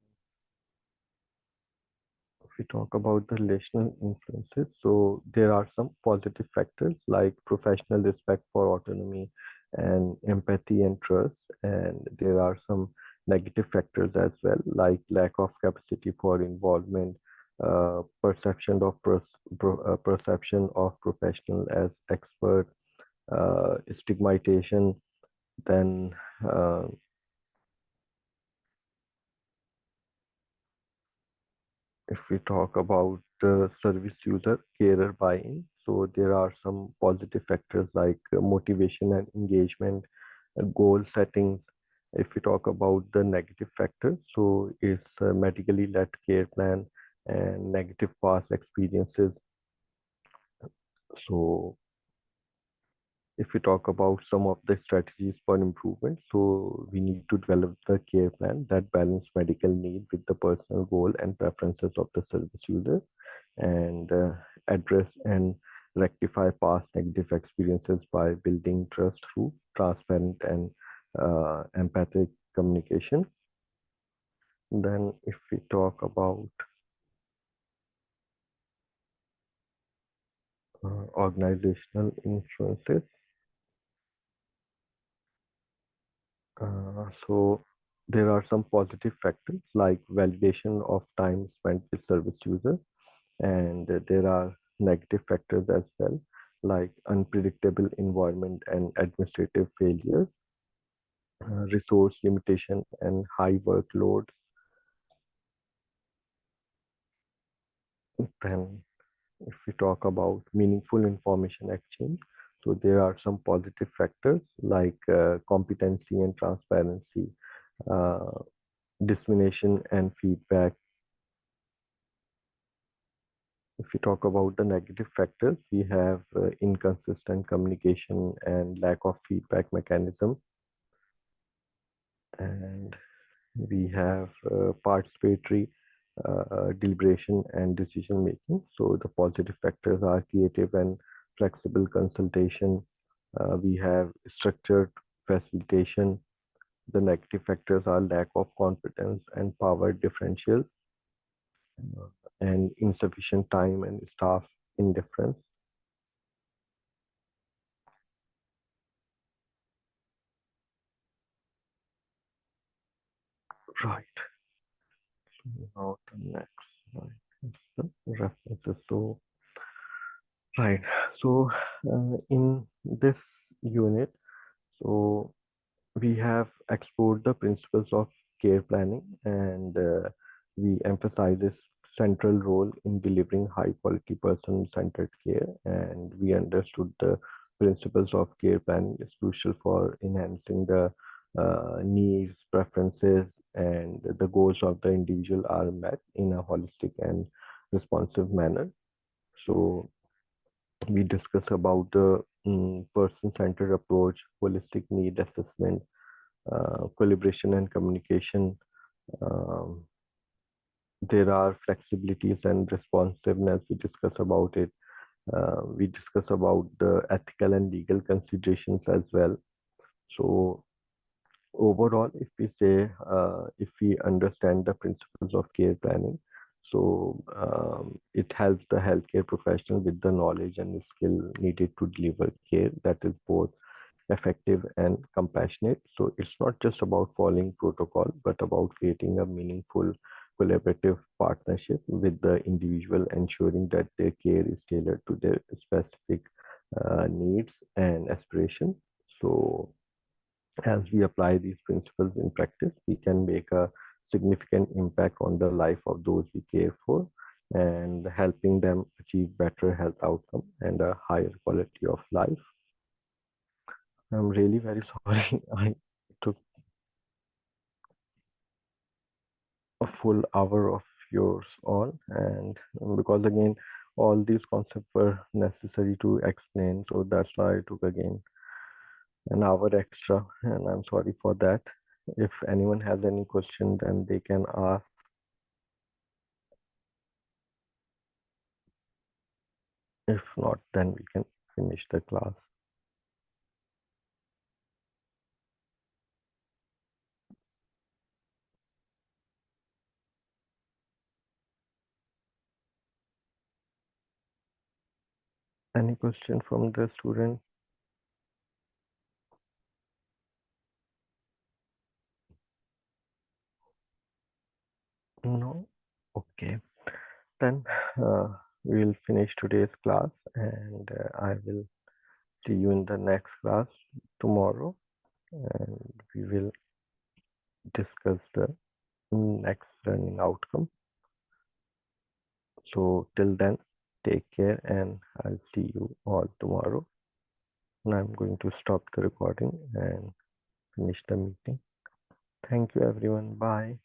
S1: if we talk about the relational influences, so there are some positive factors like professional respect for autonomy and empathy and trust, and there are some negative factors as well, like lack of capacity for involvement, perception of professional as expert, stigmatization, then uh, if we talk about the service user carer buy-in, so there are some positive factors like motivation and engagement, goal settings. If we talk about the negative factors, so it's medically led care plan and negative past experiences. So if we talk about some of the strategies for improvement, so we need to develop the care plan that balance medical need with the personal goal and preferences of the service user, and address and rectify past negative experiences by building trust through transparent and empathic communication. Then, if we talk about organizational influences, so there are some positive factors like validation of time spent with service users, and there are negative factors as well, like unpredictable environment and administrative failures, resource limitation and high workload. Then, if we talk about meaningful information exchange, so there are some positive factors like competency and transparency, uh, dissemination and feedback. If we talk about the negative factors, we have inconsistent communication and lack of feedback mechanism. And We have participatory deliberation and decision making. So the positive factors are creative and flexible consultation. We have structured facilitation. The negative factors are lack of competence and power differential, and insufficient time and staff indifference. Right. Now the next slide is the references. So right. So in this unit, so we have explored the principles of care planning, and we emphasize this central role in delivering high quality person centered care, and we understood the principles of care planning is crucial for enhancing the needs, preferences, and the goals of the individual are met in a holistic and responsive manner. So we discuss about the person-centered approach, holistic need assessment, collaboration and communication. Um, there are flexibilities and responsiveness. We discuss about it. We discuss about the ethical and legal considerations as well. So overall, if we say, if we understand the principles of care planning, so it helps the healthcare professional with the knowledge and the skill needed to deliver care that is both effective and compassionate. So it's not just about following protocol, but about creating a meaningful collaborative partnership with the individual, ensuring that their care is tailored to their specific needs and aspiration. So as we apply these principles in practice, we can make a significant impact on the life of those we care for and helping them achieve better health outcome and a higher quality of life. I'm really very sorry. I took a full hour of yours all, and because again, all these concepts were necessary to explain, so that's why I took again an hour extra, and I'm sorry for that. If anyone has any question, then they can ask. If not, then we can finish the class. Any question from the student? No? Okay. Then we'll finish today's class, and I will see you in the next class tomorrow, and we will discuss the next learning outcome. So till then, take care, and I'll see you all tomorrow. And I'm going to stop the recording and finish the meeting. Thank you, everyone. Bye.